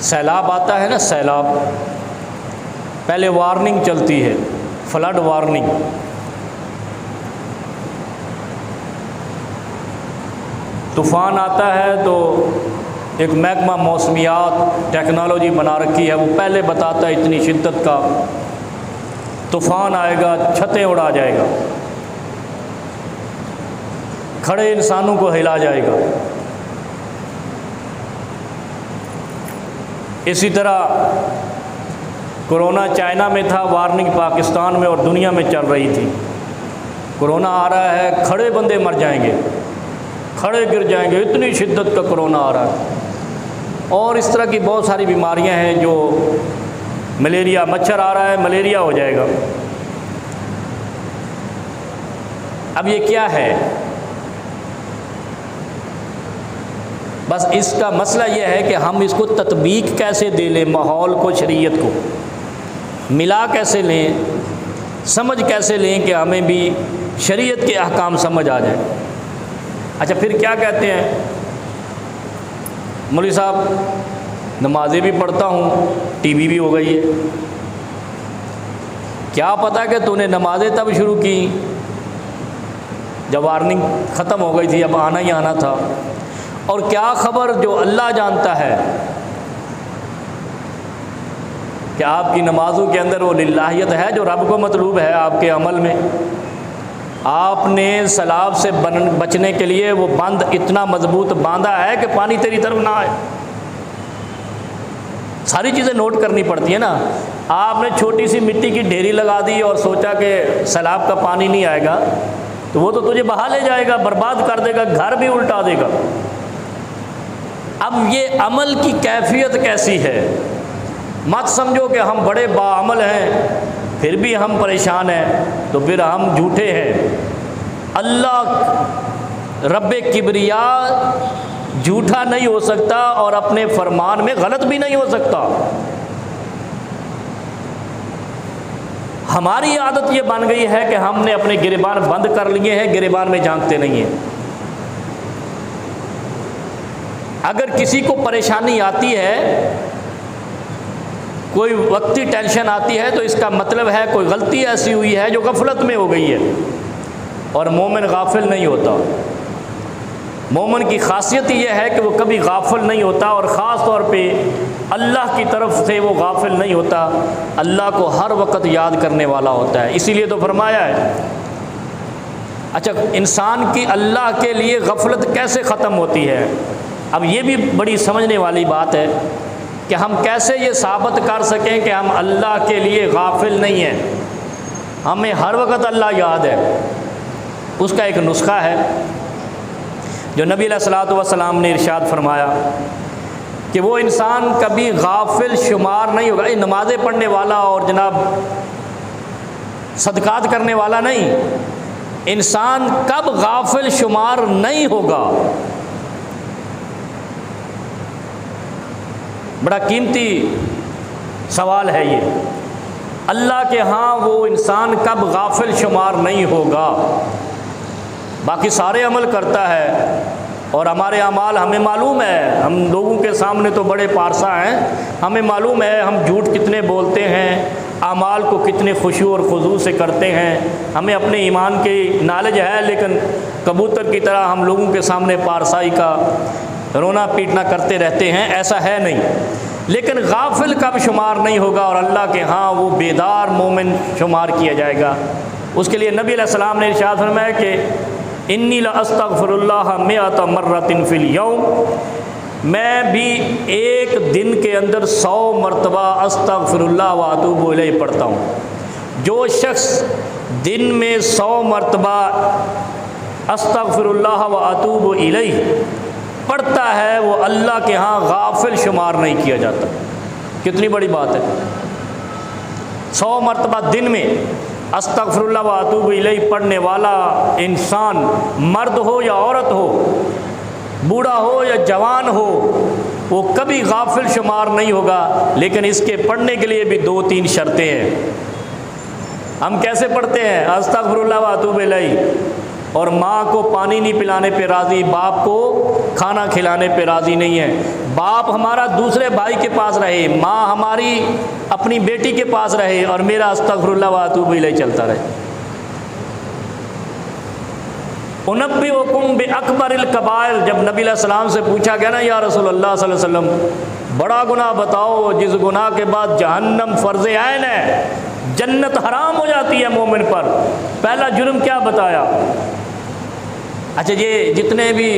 سیلاب آتا ہے نا، سیلاب، پہلے وارننگ چلتی ہے، فلڈ وارننگ۔ طوفان آتا ہے تو ایک محکمہ موسمیات ٹیکنالوجی بنا رکھی ہے، وہ پہلے بتاتا ہے اتنی شدت کا طوفان آئے گا، چھتیں اڑا جائے گا، کھڑے انسانوں کو ہلا جائے گا۔ اسی طرح کرونا چائنا میں تھا، وارننگ پاکستان میں اور دنیا میں چل رہی تھی۔ کرونا آ رہا ہے، کھڑے بندے مر جائیں گے، کھڑے گر جائیں گے، اتنی شدت کا کرونا آ رہا ہے۔ اور اس طرح کی بہت ساری بیماریاں ہیں، جو ملیریا، مچھر آ رہا ہے، ملیریا ہو جائے گا۔ اب یہ کیا ہے؟ بس اس کا مسئلہ یہ ہے کہ ہم اس کو تطبیق کیسے دے لیں، ماحول کو، شریعت کو ملا کیسے لیں، سمجھ کیسے لیں کہ ہمیں بھی شریعت کے احکام سمجھ آ جائیں۔ اچھا، پھر کیا کہتے ہیں؟ مولوی صاحب نمازیں بھی پڑھتا ہوں، ٹی وی بھی ہو گئی ہے۔ کیا پتہ کہ تو نے نمازیں تب شروع کی جب وارننگ ختم ہو گئی تھی، اب آنا ہی آنا تھا؟ اور کیا خبر جو اللہ جانتا ہے کہ آپ کی نمازوں کے اندر وہ للہیت ہے جو رب کو مطلوب ہے آپ کے عمل میں۔ آپ نے سیلاب سے بچنے کے لیے وہ بند اتنا مضبوط باندھا ہے کہ پانی تیری طرف نہ آئے۔ ساری چیزیں نوٹ کرنی پڑتی ہیں نا۔ آپ نے چھوٹی سی مٹی کی ڈھیری لگا دی اور سوچا کہ سیلاب کا پانی نہیں آئے گا، تو وہ تو تجھے بہا لے جائے گا، برباد کر دے گا، گھر بھی الٹا دے گا۔ اب یہ عمل کی کیفیت کیسی ہے؟ مت سمجھو کہ ہم بڑے باعمل ہیں پھر بھی ہم پریشان ہیں، تو پھر ہم جھوٹے ہیں۔ اللہ رب کبریا جھوٹا نہیں ہو سکتا اور اپنے فرمان میں غلط بھی نہیں ہو سکتا۔ ہماری عادت یہ بن گئی ہے کہ ہم نے اپنے گریبان بند کر لیے ہیں، گریبان میں جھانکتے نہیں ہیں۔ اگر کسی کو پریشانی آتی ہے، کوئی وقتی ٹینشن آتی ہے، تو اس کا مطلب ہے کوئی غلطی ایسی ہوئی ہے جو غفلت میں ہو گئی ہے، اور مومن غافل نہیں ہوتا۔ مومن کی خاصیت یہ ہے کہ وہ کبھی غافل نہیں ہوتا، اور خاص طور پہ اللہ کی طرف سے وہ غافل نہیں ہوتا، اللہ کو ہر وقت یاد کرنے والا ہوتا ہے۔ اسی لیے تو فرمایا ہے۔ اچھا، انسان کی اللہ کے لیے غفلت کیسے ختم ہوتی ہے؟ اب یہ بھی بڑی سمجھنے والی بات ہے کہ ہم کیسے یہ ثابت کر سکیں کہ ہم اللہ کے لیے غافل نہیں ہیں۔ ہمیں ہر وقت اللہ یاد ہے۔ اس کا ایک نسخہ ہے جو نبی علیہ الصلوۃ والسلام نے ارشاد فرمایا کہ وہ انسان کبھی غافل شمار نہیں ہوگا۔ نمازیں پڑھنے والا اور جناب صدقات کرنے والا نہیں، انسان کب غافل شمار نہیں ہوگا؟ بڑا قیمتی سوال ہے یہ۔ اللہ کے ہاں وہ انسان کب غافل شمار نہیں ہوگا؟ باقی سارے عمل کرتا ہے، اور ہمارے اعمال ہمیں معلوم ہے، ہم لوگوں کے سامنے تو بڑے پارسا ہیں، ہمیں معلوم ہے ہم جھوٹ کتنے بولتے ہیں، اعمال کو کتنے خشوع اور خضوع سے کرتے ہیں، ہمیں اپنے ایمان کی نالج ہے، لیکن کبوتر کی طرح ہم لوگوں کے سامنے پارسائی کا رونا پیٹنا کرتے رہتے ہیں۔ ایسا ہے نہیں، لیکن غافل کب شمار نہیں ہوگا، اور اللہ کے ہاں وہ بیدار مومن شمار کیا جائے گا۔ اس کے لیے نبی علیہ السلام نے ارشاد فرمایا کہ انی لاستغفر اللہ مئۃ مرۃ فی الیوم، میں بھی ایک دن کے اندر 100 مرتبہ استغفر اللہ واتوب الیہ پڑھتا ہوں۔ جو شخص دن میں 100 مرتبہ استغفر اللہ واتوب الیہ پڑھتا ہے، وہ اللہ کے ہاں غافل شمار نہیں کیا جاتا۔ کتنی بڑی بات ہے! 100 مرتبہ دن میں استغفر اللہ واتوب الیہ پڑھنے والا انسان، مرد ہو یا عورت ہو، بوڑھا ہو یا جوان ہو، وہ کبھی غافل شمار نہیں ہوگا۔ لیکن اس کے پڑھنے کے لیے بھی 2-3 شرطیں ہیں۔ ہم کیسے پڑھتے ہیں استغفر اللہ واتوب الیہ؟ اور ماں کو پانی نہیں پلانے پہ راضی، باپ کو کھانا کھلانے پہ راضی نہیں ہے۔ باپ ہمارا دوسرے بھائی کے پاس رہے، ماں ہماری اپنی بیٹی کے پاس رہے، اور میرا استغفر اللہ و اتوب الیہ چلتا رہے۔ انبئکم باکبر الکبائر، جب نبی علیہ السلام سے پوچھا گیا نا یا رسول اللہ صلی اللہ علیہ وسلم بڑا گناہ بتاؤ جس گناہ کے بعد جہنم فرض عین ہے، جنت حرام ہو جاتی ہے مومن پر، پہلا جرم کیا بتایا؟ اچھا یہ جتنے بھی،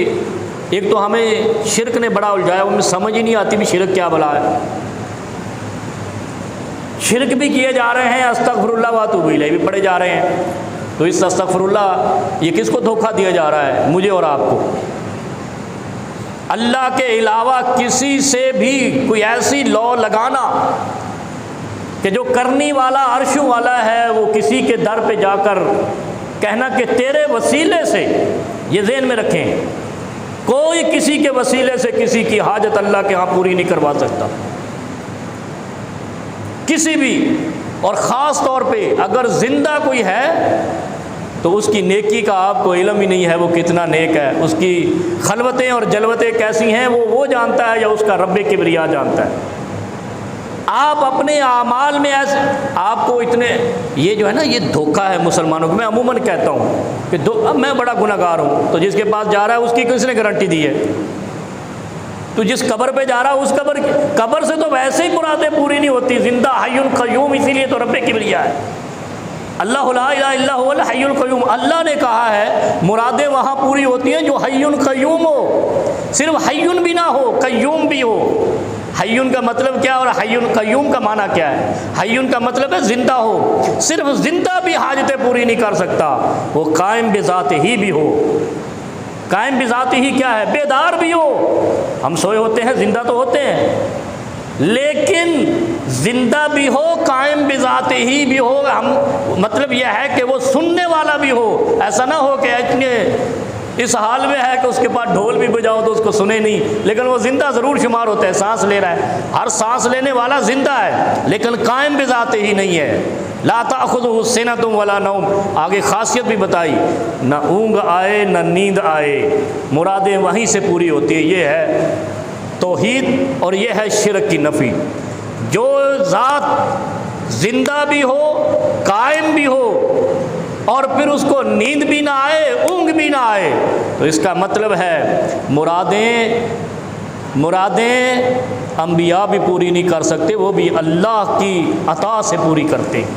ایک تو ہمیں شرک نے بڑا الجھایا، ہمیں سمجھ ہی نہیں آتی بھی شرک کیا بلا ہے۔ شرک بھی کیے جا رہے ہیں، استغفر اللہ و اتوب الیہ بھی پڑھے جا رہے ہیں، تو اس استغفر اللہ یہ کس کو دھوکہ دیا جا رہا ہے؟ مجھے اور آپ کو۔ اللہ کے علاوہ کسی سے بھی کوئی ایسی لا لگانا کہ جو کرنی والا عرشوں والا ہے وہ کسی کے در پہ جا کر کہنا کہ تیرے وسیلے سے، یہ ذہن میں رکھیں، کوئی کسی کے وسیلے سے کسی کی حاجت اللہ کے ہاں پوری نہیں کروا سکتا، کسی بھی، اور خاص طور پہ اگر زندہ کوئی ہے تو اس کی نیکی کا آپ کو علم ہی نہیں ہے وہ کتنا نیک ہے، اس کی خلوتیں اور جلوتیں کیسی ہیں وہ جانتا ہے یا اس کا رب کبریا جانتا ہے۔ آپ اپنے اعمال میں ایسے، آپ کو اتنے، یہ جو ہے نا یہ دھوکہ ہے مسلمانوں کو، میں عموماً کہتا ہوں کہ اب میں بڑا گناہ گار ہوں، تو جس کے پاس جا رہا ہے اس کی کس نے گارنٹی دی ہے؟ تو جس قبر پہ جا رہا ہے اس قبر سے تو ویسے ہی مرادیں پوری نہیں ہوتی، زندہ حی القیوم، اسی لیے تو رب کبریا ہے، اللہ لا الہ الا هو الحی القیوم۔ اللہ نے کہا ہے مرادیں وہاں پوری ہوتی ہیں جو حی قیوم ہو، صرف حی بھی نہ ہو، قیوم بھی ہو۔ حی کا مطلب کیا اور حی قیوم کا معنی کیا ہے؟ حی کا مطلب ہے زندہ ہو، صرف زندہ بھی حاجتیں پوری نہیں کر سکتا، وہ قائم بذات ہی بھی ہو۔ قائم بذات ہی کیا ہے؟ بیدار بھی ہو، ہم سوئے ہوتے ہیں، زندہ تو ہوتے ہیں، لیکن زندہ بھی ہو، قائم بذات ہی بھی ہو، ہم مطلب یہ ہے کہ وہ سننے والا بھی ہو، ایسا نہ ہو کہ اتنے اس حال میں ہے کہ اس کے پاس ڈھول بھی بجاؤ تو اس کو سنے نہیں، لیکن وہ زندہ ضرور شمار ہوتا ہے، سانس لے رہا ہے، ہر سانس لینے والا زندہ ہے لیکن قائم بذات ہی نہیں ہے۔ لا تأخذہ سنۃ ولا نوم، آگے خاصیت بھی بتائی، نہ اونگ آئے نہ نیند آئے، مرادیں وہیں سے پوری ہوتی ہے۔ یہ ہے توحید اور یہ ہے شرک کی نفی۔ جو ذات زندہ بھی ہو، قائم بھی ہو، اور پھر اس کو نیند بھی نہ آئے، اونگ بھی نہ آئے، تو اس کا مطلب ہے مرادیں انبیاء بھی پوری نہیں کر سکتے، وہ بھی اللہ کی عطا سے پوری کرتے ہیں،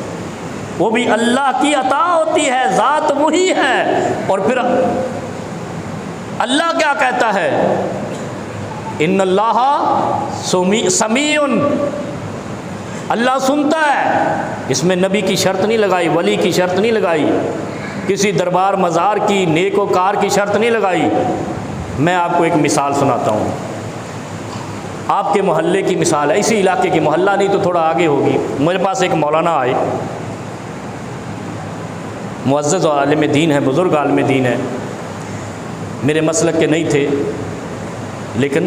وہ بھی اللہ کی عطا ہوتی ہے، ذات وہی ہے۔ اور پھر اللہ کیا کہتا ہے؟ ان اللہ سمیع، اللہ سنتا ہے، اس میں نبی کی شرط نہیں لگائی، ولی کی شرط نہیں لگائی، کسی دربار مزار کی نیک و کار کی شرط نہیں لگائی۔ میں آپ کو ایک مثال سناتا ہوں، آپ کے محلے کی مثال ہے، اسی علاقے کی، محلہ نہیں تو تھوڑا آگے ہوگی۔ میرے پاس ایک مولانا آئے، معزز عالم دین ہے، بزرگ عالم دین ہے، میرے مسلک کے نہیں تھے لیکن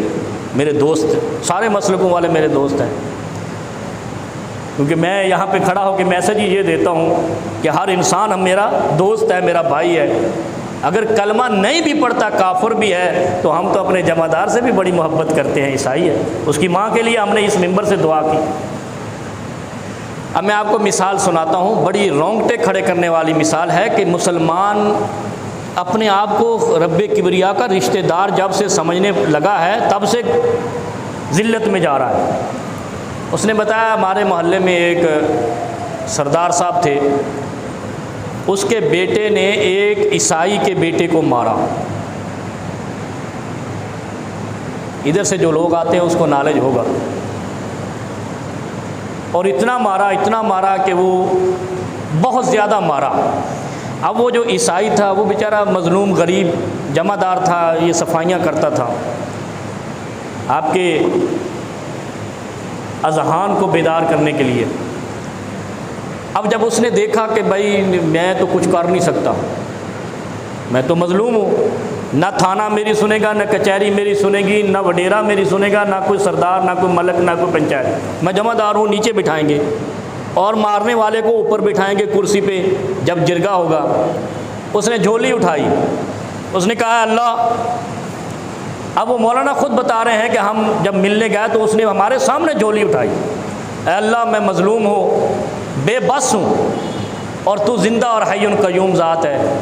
میرے دوست، سارے مسلکوں والے میرے دوست ہیں، کیونکہ میں یہاں پہ کھڑا ہو کے میسج ہی یہ دیتا ہوں کہ ہر انسان میرا دوست ہے، میرا بھائی ہے، اگر کلمہ نہیں بھی پڑھتا، کافر بھی ہے، تو ہم تو اپنے جمع دار سے بھی بڑی محبت کرتے ہیں، عیسائی ہے، اس کی ماں کے لیے ہم نے اس ممبر سے دعا کی۔ اب میں آپ کو مثال سناتا ہوں، بڑی رونگٹے کھڑے کرنے والی مثال ہے کہ مسلمان اپنے آپ کو رب کبریا کا رشتہ دار جب سے سمجھنے لگا ہے تب سے ذلت میں جا رہا ہے۔ اس نے بتایا ہمارے محلے میں ایک سردار صاحب تھے، اس کے بیٹے نے ایک عیسائی کے بیٹے کو مارا۔ ادھر سے جو لوگ آتے ہیں اس کو نالج ہوگا، اور اتنا مارا کہ وہ بہت زیادہ مارا۔ اب وہ جو عیسائی تھا وہ بیچارہ مظلوم غریب جمع دار تھا، یہ صفائیاں کرتا تھا، آپ کے اذہان کو بیدار کرنے کے لیے۔ اب جب اس نے دیکھا کہ بھائی میں تو کچھ کر نہیں سکتا، میں تو مظلوم ہوں، نہ تھانہ میری سنے گا، نہ کچہری میری سنے گی، نہ وڈیرا میری سنے گا، نہ کوئی سردار، نہ کوئی ملک، نہ کوئی پنچایت، میں جمع دار ہوں، نیچے بٹھائیں گے اور مارنے والے کو اوپر بٹھائیں گے کرسی پہ جب جرگہ ہوگا۔ اس نے جھولی اٹھائی، اس نے کہا اللہ، اب وہ مولانا خود بتا رہے ہیں کہ ہم جب ملنے گئے تو اس نے ہمارے سامنے جھولی اٹھائی، اے اللہ میں مظلوم ہوں، بے بس ہوں، اور تو زندہ اور حی قیوم ذات ہے،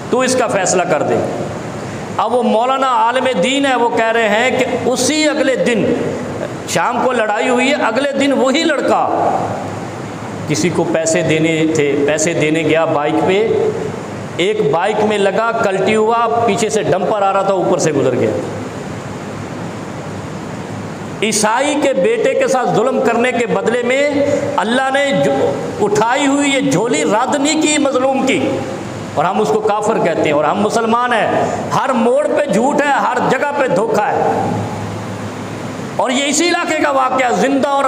تو اس کا فیصلہ کر دے۔ اب وہ مولانا عالم دین ہے، وہ کہہ رہے ہیں کہ اسی اگلے دن، شام کو لڑائی ہوئی ہے، اگلے دن وہی لڑکا کسی کو پیسے دینے تھے، پیسے دینے گیا بائک پہ، ایک بائک میں لگا، کلٹی ہوا، پیچھے سے ڈمپر آ رہا تھا، اوپر سے گزر گیا۔ عیسائی کے بیٹے کے ساتھ ظلم کرنے کے بدلے میں اللہ نے اٹھائی ہوئی یہ جھولی رد نہیں کی مظلوم کی، اور ہم اس کو کافر کہتے ہیں، اور ہم مسلمان ہیں۔ ہر موڑ پہ جھوٹ ہے، ہر جگہ پہ دھوکہ ہے، اور یہ اسی علاقے کا واقعہ، زندہ اور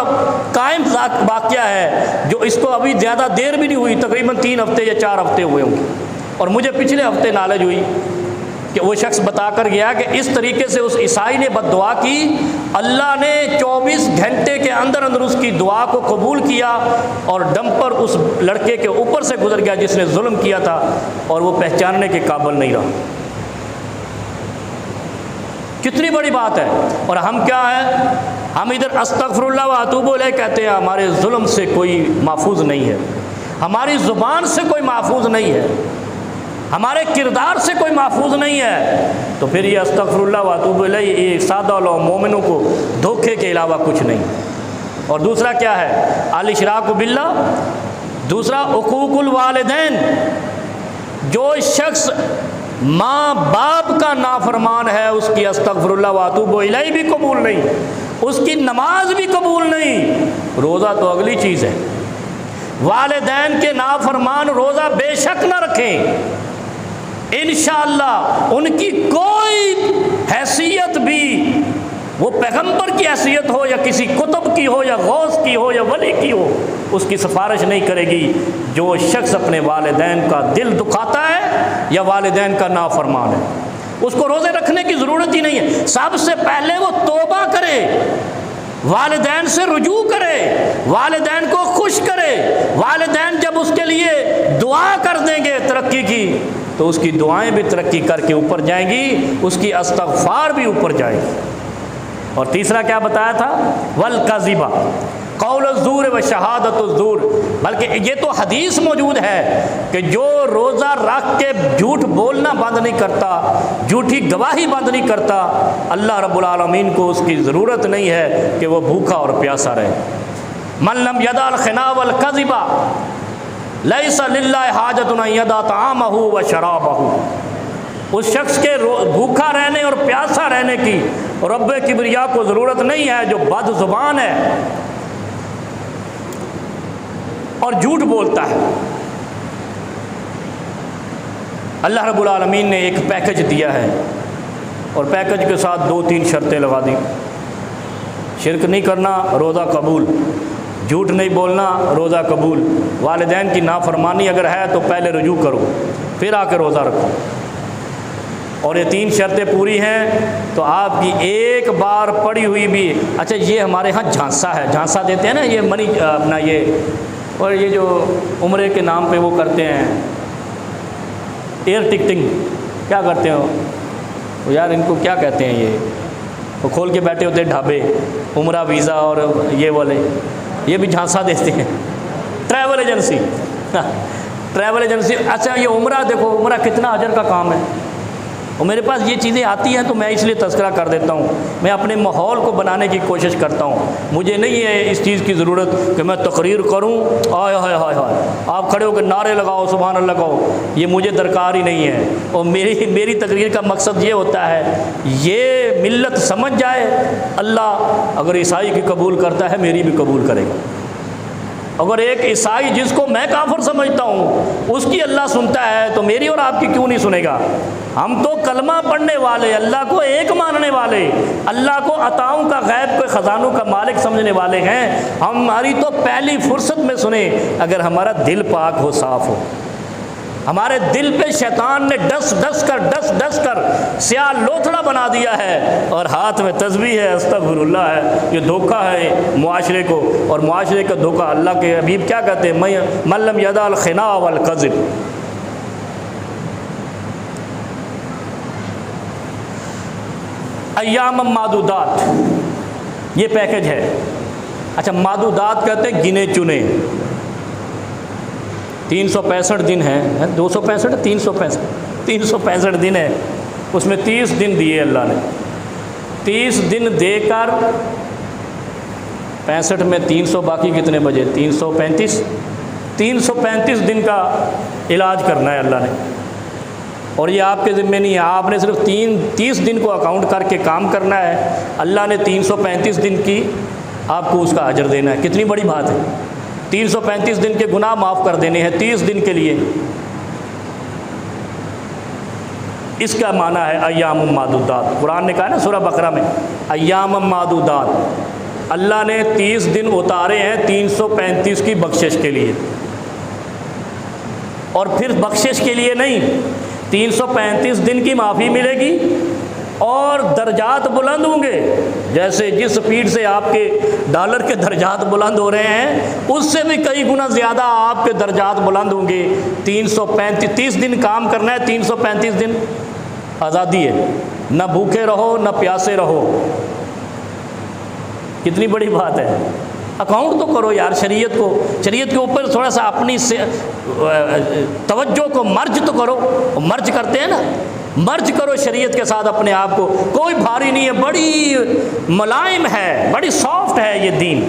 قائم واقعہ ہے، جو اس کو ابھی زیادہ دیر بھی نہیں ہوئی، تقریباً 3 ہفتے یا 4 ہفتے ہوئے ہوں گے، اور مجھے پچھلے ہفتے نالج ہوئی کہ وہ شخص بتا کر گیا کہ اس طریقے سے اس عیسائی نے بد دعا کی، اللہ نے 24 گھنٹے کے اندر اندر اس کی دعا کو قبول کیا، اور ڈمپر اس لڑکے کے اوپر سے گزر گیا جس نے ظلم کیا تھا، اور وہ پہچاننے کے قابل نہیں رہا۔ کتنی بڑی بات ہے۔ اور ہم کیا ہے، ہم ادھر استغفر اللہ و اتوب الیہ کہتے ہیں، ہمارے ظلم سے کوئی محفوظ نہیں ہے، ہماری زبان سے کوئی محفوظ نہیں ہے، ہمارے کردار سے کوئی محفوظ نہیں ہے، تو پھر یہ استغفر اللہ و اتوب الیہ یہ سادہ لوگ مومنوں کو دھوکے کے علاوہ کچھ نہیں۔ اور دوسرا کیا ہے، الاشراک باللہ، دوسرا حقوق الوالدین، جو شخص ماں باپ کا نافرمان ہے اس کی استغفر اللہ و اتوب الیہ بھی قبول نہیں، اس کی نماز بھی قبول نہیں، روزہ تو اگلی چیز ہے۔ والدین کے نافرمان روزہ بے شک نہ رکھیں، انشاءاللہ ان کی کوئی حیثیت بھی، وہ پیغمبر کی حیثیت ہو یا کسی کتب کی ہو یا غوث کی ہو یا ولی کی ہو، اس کی سفارش نہیں کرے گی۔ جو شخص اپنے والدین کا دل دکھاتا ہے یا والدین کا نافرمان ہے، اس کو روزے رکھنے کی ضرورت ہی نہیں ہے۔ سب سے پہلے وہ توبہ کرے، والدین سے رجوع کرے، والدین کو خوش کرے۔ والدین جب اس کے لیے دعا کر دیں گے ترقی کی، تو اس کی دعائیں بھی ترقی کر کے اوپر جائیں گی، اس کی استغفار بھی اوپر جائے گی۔ اور تیسرا کیا بتایا تھا، والکذبہ، قول الزور و شہادت الزور، بلکہ یہ تو حدیث موجود ہے کہ جو روزہ رکھ کے جھوٹ بولنا بند نہیں کرتا، جھوٹی گواہی بند نہیں کرتا، اللہ رب العالمین کو اس کی ضرورت نہیں ہے کہ وہ بھوکا اور پیاسا رہے۔ من لم یدع الخنا والکذب لیس للہ حاجۃ ان یدع طعامہ و شرابہ، اس شخص کے بھوکا رہنے اور پیاسا رہنے کی رب کبریا کو ضرورت نہیں ہے جو بد زبان ہے اور جھوٹ بولتا ہے۔ اللہ رب العالمین نے ایک پیکج دیا ہے، اور پیکج کے ساتھ 2-3 شرطیں لگا دیں۔ شرک نہیں کرنا، روزہ قبول، جھوٹ نہیں بولنا، روزہ قبول، والدین کی نافرمانی اگر ہے تو پہلے رجوع کرو، پھر آ کے روزہ رکھو، اور یہ 3 شرطیں پوری ہیں تو آپ کی ایک بار پڑی ہوئی بھی۔ اچھا، یہ ہمارے ہاں جھانسا ہے، جھانسا دیتے ہیں نا، یہ منی اپنا یہ، اور یہ جو عمرے کے نام پہ وہ کرتے ہیں ایئر ٹکٹنگ، کیا کرتے ہیں وہ یار، ان کو کیا کہتے ہیں، یہ وہ کھول کے بیٹھے ہوتے ہیں ڈھابے، عمرہ ویزا اور یہ والے، یہ بھی جھانسا دیتے ہیں، ٹریول ایجنسی، ٹریول ایجنسی۔ اچھا، یہ عمرہ دیکھو، عمرہ کتنا اجر کا کام ہے، اور میرے پاس یہ چیزیں آتی ہیں تو میں اس لیے تذکرہ کر دیتا ہوں، میں اپنے ماحول کو بنانے کی کوشش کرتا ہوں۔ مجھے نہیں ہے اس چیز کی ضرورت کہ میں تقریر کروں، آئے ہائے ہائے ہائے آپ کھڑے ہو کے نعرے لگاؤ، سبحان اللہ لگاؤ، یہ مجھے درکار ہی نہیں ہے۔ اور میری تقریر کا مقصد یہ ہوتا ہے یہ ملت سمجھ جائے، اللہ اگر عیسائی کی قبول کرتا ہے میری بھی قبول کرے گا۔ اگر ایک عیسائی جس کو میں کافر سمجھتا ہوں اس کی اللہ سنتا ہے تو میری اور آپ کی کیوں نہیں سنے گا؟ ہم تو کلمہ پڑھنے والے، اللہ کو ایک ماننے والے، اللہ کو عطاؤں کا، غیب کے خزانوں کا مالک سمجھنے والے ہیں۔ ہماری تو پہلی فرصت میں سنیں اگر ہمارا دل پاک ہو، صاف ہو۔ ہمارے دل پہ شیطان نے ڈس ڈس کر سیاہ لوتھڑا بنا دیا ہے، اور ہاتھ میں تسبیح ہے، استغفر اللہ ہے۔ یہ دھوکہ ہے معاشرے کو، اور معاشرے کا دھوکہ اللہ کے حبیب کیا کہتے ہیں، من لم یدع الخنا والکذب، ایام معدودات یہ پیکج ہے۔ اچھا معدودات کہتے ہیں گنے چنے، 365 دن ہیں، 265 365 دن ہے، اس میں 30 دن دیے اللہ نے، 30 دن دے کر 65 میں 300 باقی کتنے بجے 335 دن کا علاج کرنا ہے اللہ نے، اور یہ آپ کے ذمہ نہیں ہے، آپ نے صرف 30 دن کو اکاؤنٹ کر کے کام کرنا ہے، اللہ نے 335 دن کی آپ کو اس کا اجر دینا ہے۔ کتنی بڑی بات ہے، 335 دن کے گناہ معاف کر دینے ہیں 30 دن کے لیے۔ اس کا معنی ہے ایام معدودات۔ قرآن نے کہا نا سورہ بقرہ میں ایام معدودات، اللہ نے 30 دن اتارے ہیں 335 کی بخشش کے لیے، اور پھر بخشش کے لیے نہیں، 335 دن کی معافی ملے گی اور درجات بلند ہوں گے، جیسے جس سپیڈ سے آپ کے ڈالر کے درجات بلند ہو رہے ہیں اس سے بھی کئی گنا زیادہ آپ کے درجات بلند ہوں گے۔ 335 دن کام کرنا ہے، 335 دن آزادی ہے، نہ بھوکے رہو نہ پیاسے رہو۔ کتنی بڑی بات ہے، اکاؤنٹ تو کرو یار شریعت کے اوپر تھوڑا سا اپنی توجہ کو مرج تو کرو، مرج کرتے ہیں نا، مرج کرو شریعت کے ساتھ اپنے آپ کو، کوئی بھاری نہیں ہے، بڑی ملائم ہے، بڑی سافٹ ہے یہ دین،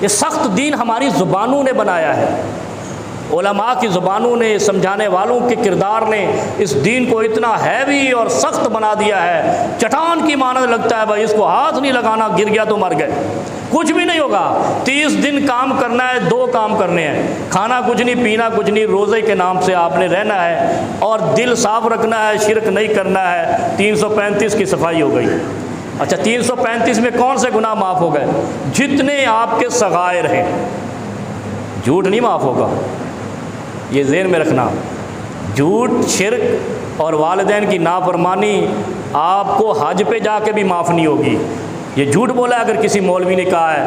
یہ سخت دین ہماری زبانوں نے بنایا ہے، علماء کی زبانوں نے، سمجھانے والوں کے کردار نے اس دین کو اتنا ہیوی اور سخت بنا دیا ہے، چٹان کی مانند لگتا ہے بھائی اس کو ہاتھ نہیں لگانا، گر گیا تو مر گئے، کچھ بھی نہیں ہوگا۔ 30 دن کام کرنا ہے، 2 کام کرنے ہیں، کھانا کچھ نہیں، پینا کچھ نہیں، روزے کے نام سے آپ نے رہنا ہے اور دل صاف رکھنا ہے، شرک نہیں کرنا ہے، 335 کی صفائی ہو گئی۔ اچھا 335 میں کون سے گناہ معاف ہو گئے؟ جتنے آپ کے صغائر ہیں، جھوٹ نہیں معاف ہوگا، یہ ذہن میں رکھنا، جھوٹ، شرک اور والدین کی نافرمانی آپ کو حج پہ جا کے بھی معاف نہیں ہوگی۔ یہ جھوٹ بولا ہے اگر کسی مولوی نے کہا ہے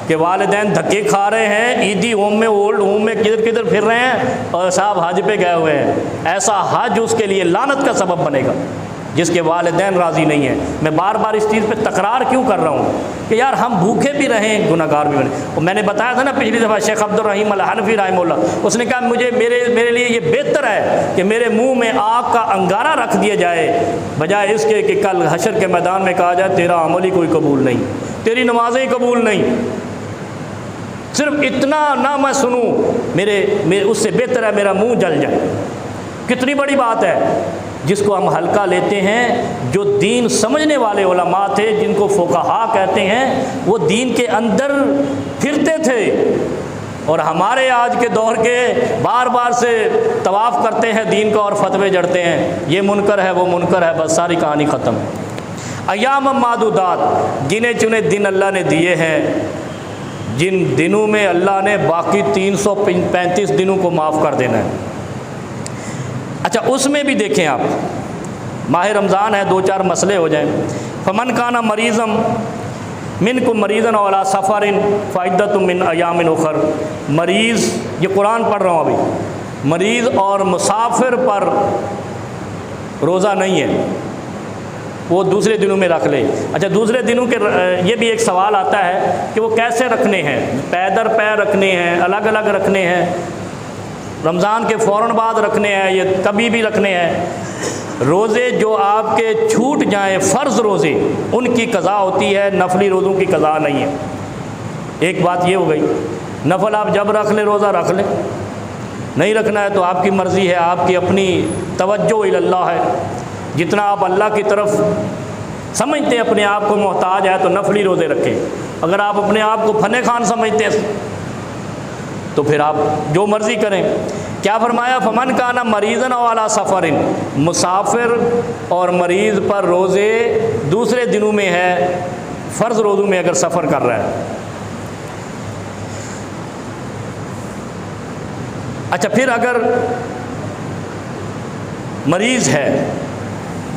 کہ والدین دھکے کھا رہے ہیں، عیدی ہوم میں اولڈ ہوم میں کدھر کدھر پھر رہے ہیں اور صاحب حج پہ گئے ہوئے ہیں، ایسا حج اس کے لیے لعنت کا سبب بنے گا جس کے والدین راضی نہیں ہیں۔ میں بار بار اس چیز پہ تکرار کیوں کر رہا ہوں کہ یار ہم بھوکے بھی رہیں گناہگار بھی بنیں۔ اور میں نے بتایا تھا نا پچھلی دفعہ شیخ عبدالرحیم الحنفی رحمہ اللہ، اس نے کہا میرے لیے یہ بہتر ہے کہ میرے منہ میں آگ کا انگارہ رکھ دیا جائے بجائے اس کے کہ کل حشر کے میدان میں کہا جائے تیرا عمل ہی کوئی قبول نہیں، تیری نمازیں ہی قبول نہیں، صرف اتنا نہ میں سنوں، اس سے بہتر ہے میرا منہ جل جائے۔ کتنی بڑی بات ہے جس کو ہم ہلکا لیتے ہیں۔ جو دین سمجھنے والے علماء تھے جن کو فقہا کہتے ہیں، وہ دین کے اندر پھرتے تھے، اور ہمارے آج کے دور کے بار بار سے طواف کرتے ہیں دین کا اور فتوے جڑتے ہیں، یہ منکر ہے وہ منکر ہے، بس ساری کہانی ختم۔ ایام معدودات، گنے چنے دن اللہ نے دیے ہیں، جن دنوں میں اللہ نے باقی 335 دنوں کو معاف کر دینا ہے۔ اچھا اس میں بھی دیکھیں آپ، ماہ رمضان ہے، 2-4 مسئلے ہو جائیں۔ فمن کان مریضا منکم مریضا علی سفر فعدۃ من ایام اخر، مریض، یہ قرآن پڑھ رہا ہوں ابھی، مریض اور مسافر پر روزہ نہیں ہے، وہ دوسرے دنوں میں رکھ لے۔ اچھا دوسرے دنوں کے یہ بھی ایک سوال آتا ہے کہ وہ کیسے رکھنے ہیں، پے در پے رکھنے ہیں، الگ الگ رکھنے ہیں، رمضان کے فوراً بعد رکھنے ہیں، یہ کبھی بھی رکھنے ہیں۔ روزے جو آپ کے چھوٹ جائیں، فرض روزے، ان کی قضا ہوتی ہے، نفلی روزوں کی قضا نہیں ہے۔ ایک بات یہ ہو گئی، نفل آپ جب رکھ لیں روزہ رکھ لیں، نہیں رکھنا ہے تو آپ کی مرضی ہے، آپ کی اپنی توجہ الی اللہ ہے، جتنا آپ اللہ کی طرف سمجھتے ہیں اپنے آپ کو محتاج ہے تو نفلی روزے رکھیں، اگر آپ اپنے آپ کو فن خان سمجھتے ہیں تو پھر آپ جو مرضی کریں۔ کیا فرمایا؟ فمن کان مریضا علی سفر، مسافر اور مریض پر روزے دوسرے دنوں میں ہے، فرض روزوں میں اگر سفر کر رہا ہے۔ اچھا پھر اگر مریض ہے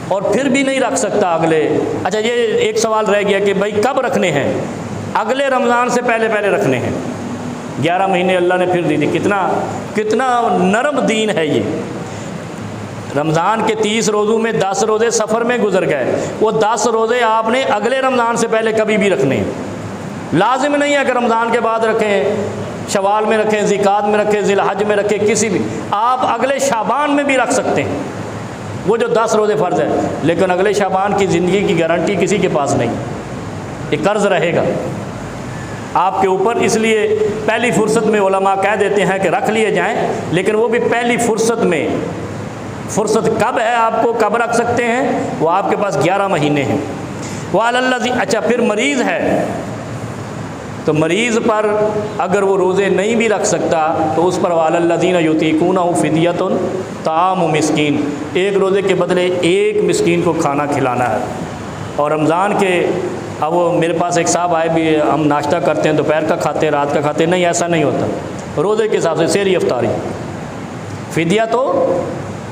اور پھر بھی نہیں رکھ سکتا اگلے، اچھا یہ ایک سوال رہ گیا کہ بھائی کب رکھنے ہیں؟ اگلے رمضان سے پہلے پہلے رکھنے ہیں، 11 مہینے اللہ نے پھر دی تھی، کتنا نرم دین ہے یہ۔ رمضان کے 30 روزوں میں 10 روزے سفر میں گزر گئے، وہ 10 روزے آپ نے اگلے رمضان سے پہلے کبھی بھی رکھنے ہیں۔ لازم نہیں ہے کہ رمضان کے بعد رکھیں، شوال میں رکھیں، ذیقعد میں رکھیں، ذی الحج میں رکھیں، کسی بھی، آپ اگلے شعبان میں بھی رکھ سکتے ہیں، وہ جو 10 روزے فرض ہے، لیکن اگلے شعبان کی زندگی کی گارنٹی کسی کے پاس نہیں، یہ قرض رہے گا آپ کے اوپر۔ اس لیے پہلی فرصت میں علماء کہہ دیتے ہیں کہ رکھ لیے جائیں، لیکن وہ بھی پہلی فرصت میں۔ فرصت کب ہے، آپ کو کب رکھ سکتے ہیں؟ وہ آپ کے پاس 11 مہینے ہیں۔ وَعَلَى الَّذِي، اچھا پھر مریض ہے تو مریض پر اگر وہ روزے نہیں بھی رکھ سکتا تو اس پر وَعَلَى الَّذِينَ يُطِيقُونَهُ فِدْيَةٌ طَعَامُ مسکین، ایک روزے کے بدلے ایک مسکین کو کھانا کھلانا ہے۔ اور رمضان کے اب وہ میرے پاس ایک صاحب آئے بھی، ہم ناشتہ کرتے ہیں، دوپہر کا کھاتے ہیں، رات کا کھاتے ہیں، نہیں ایسا نہیں ہوتا، روزے کے حساب سے سحری افطاری۔ فدیہ تو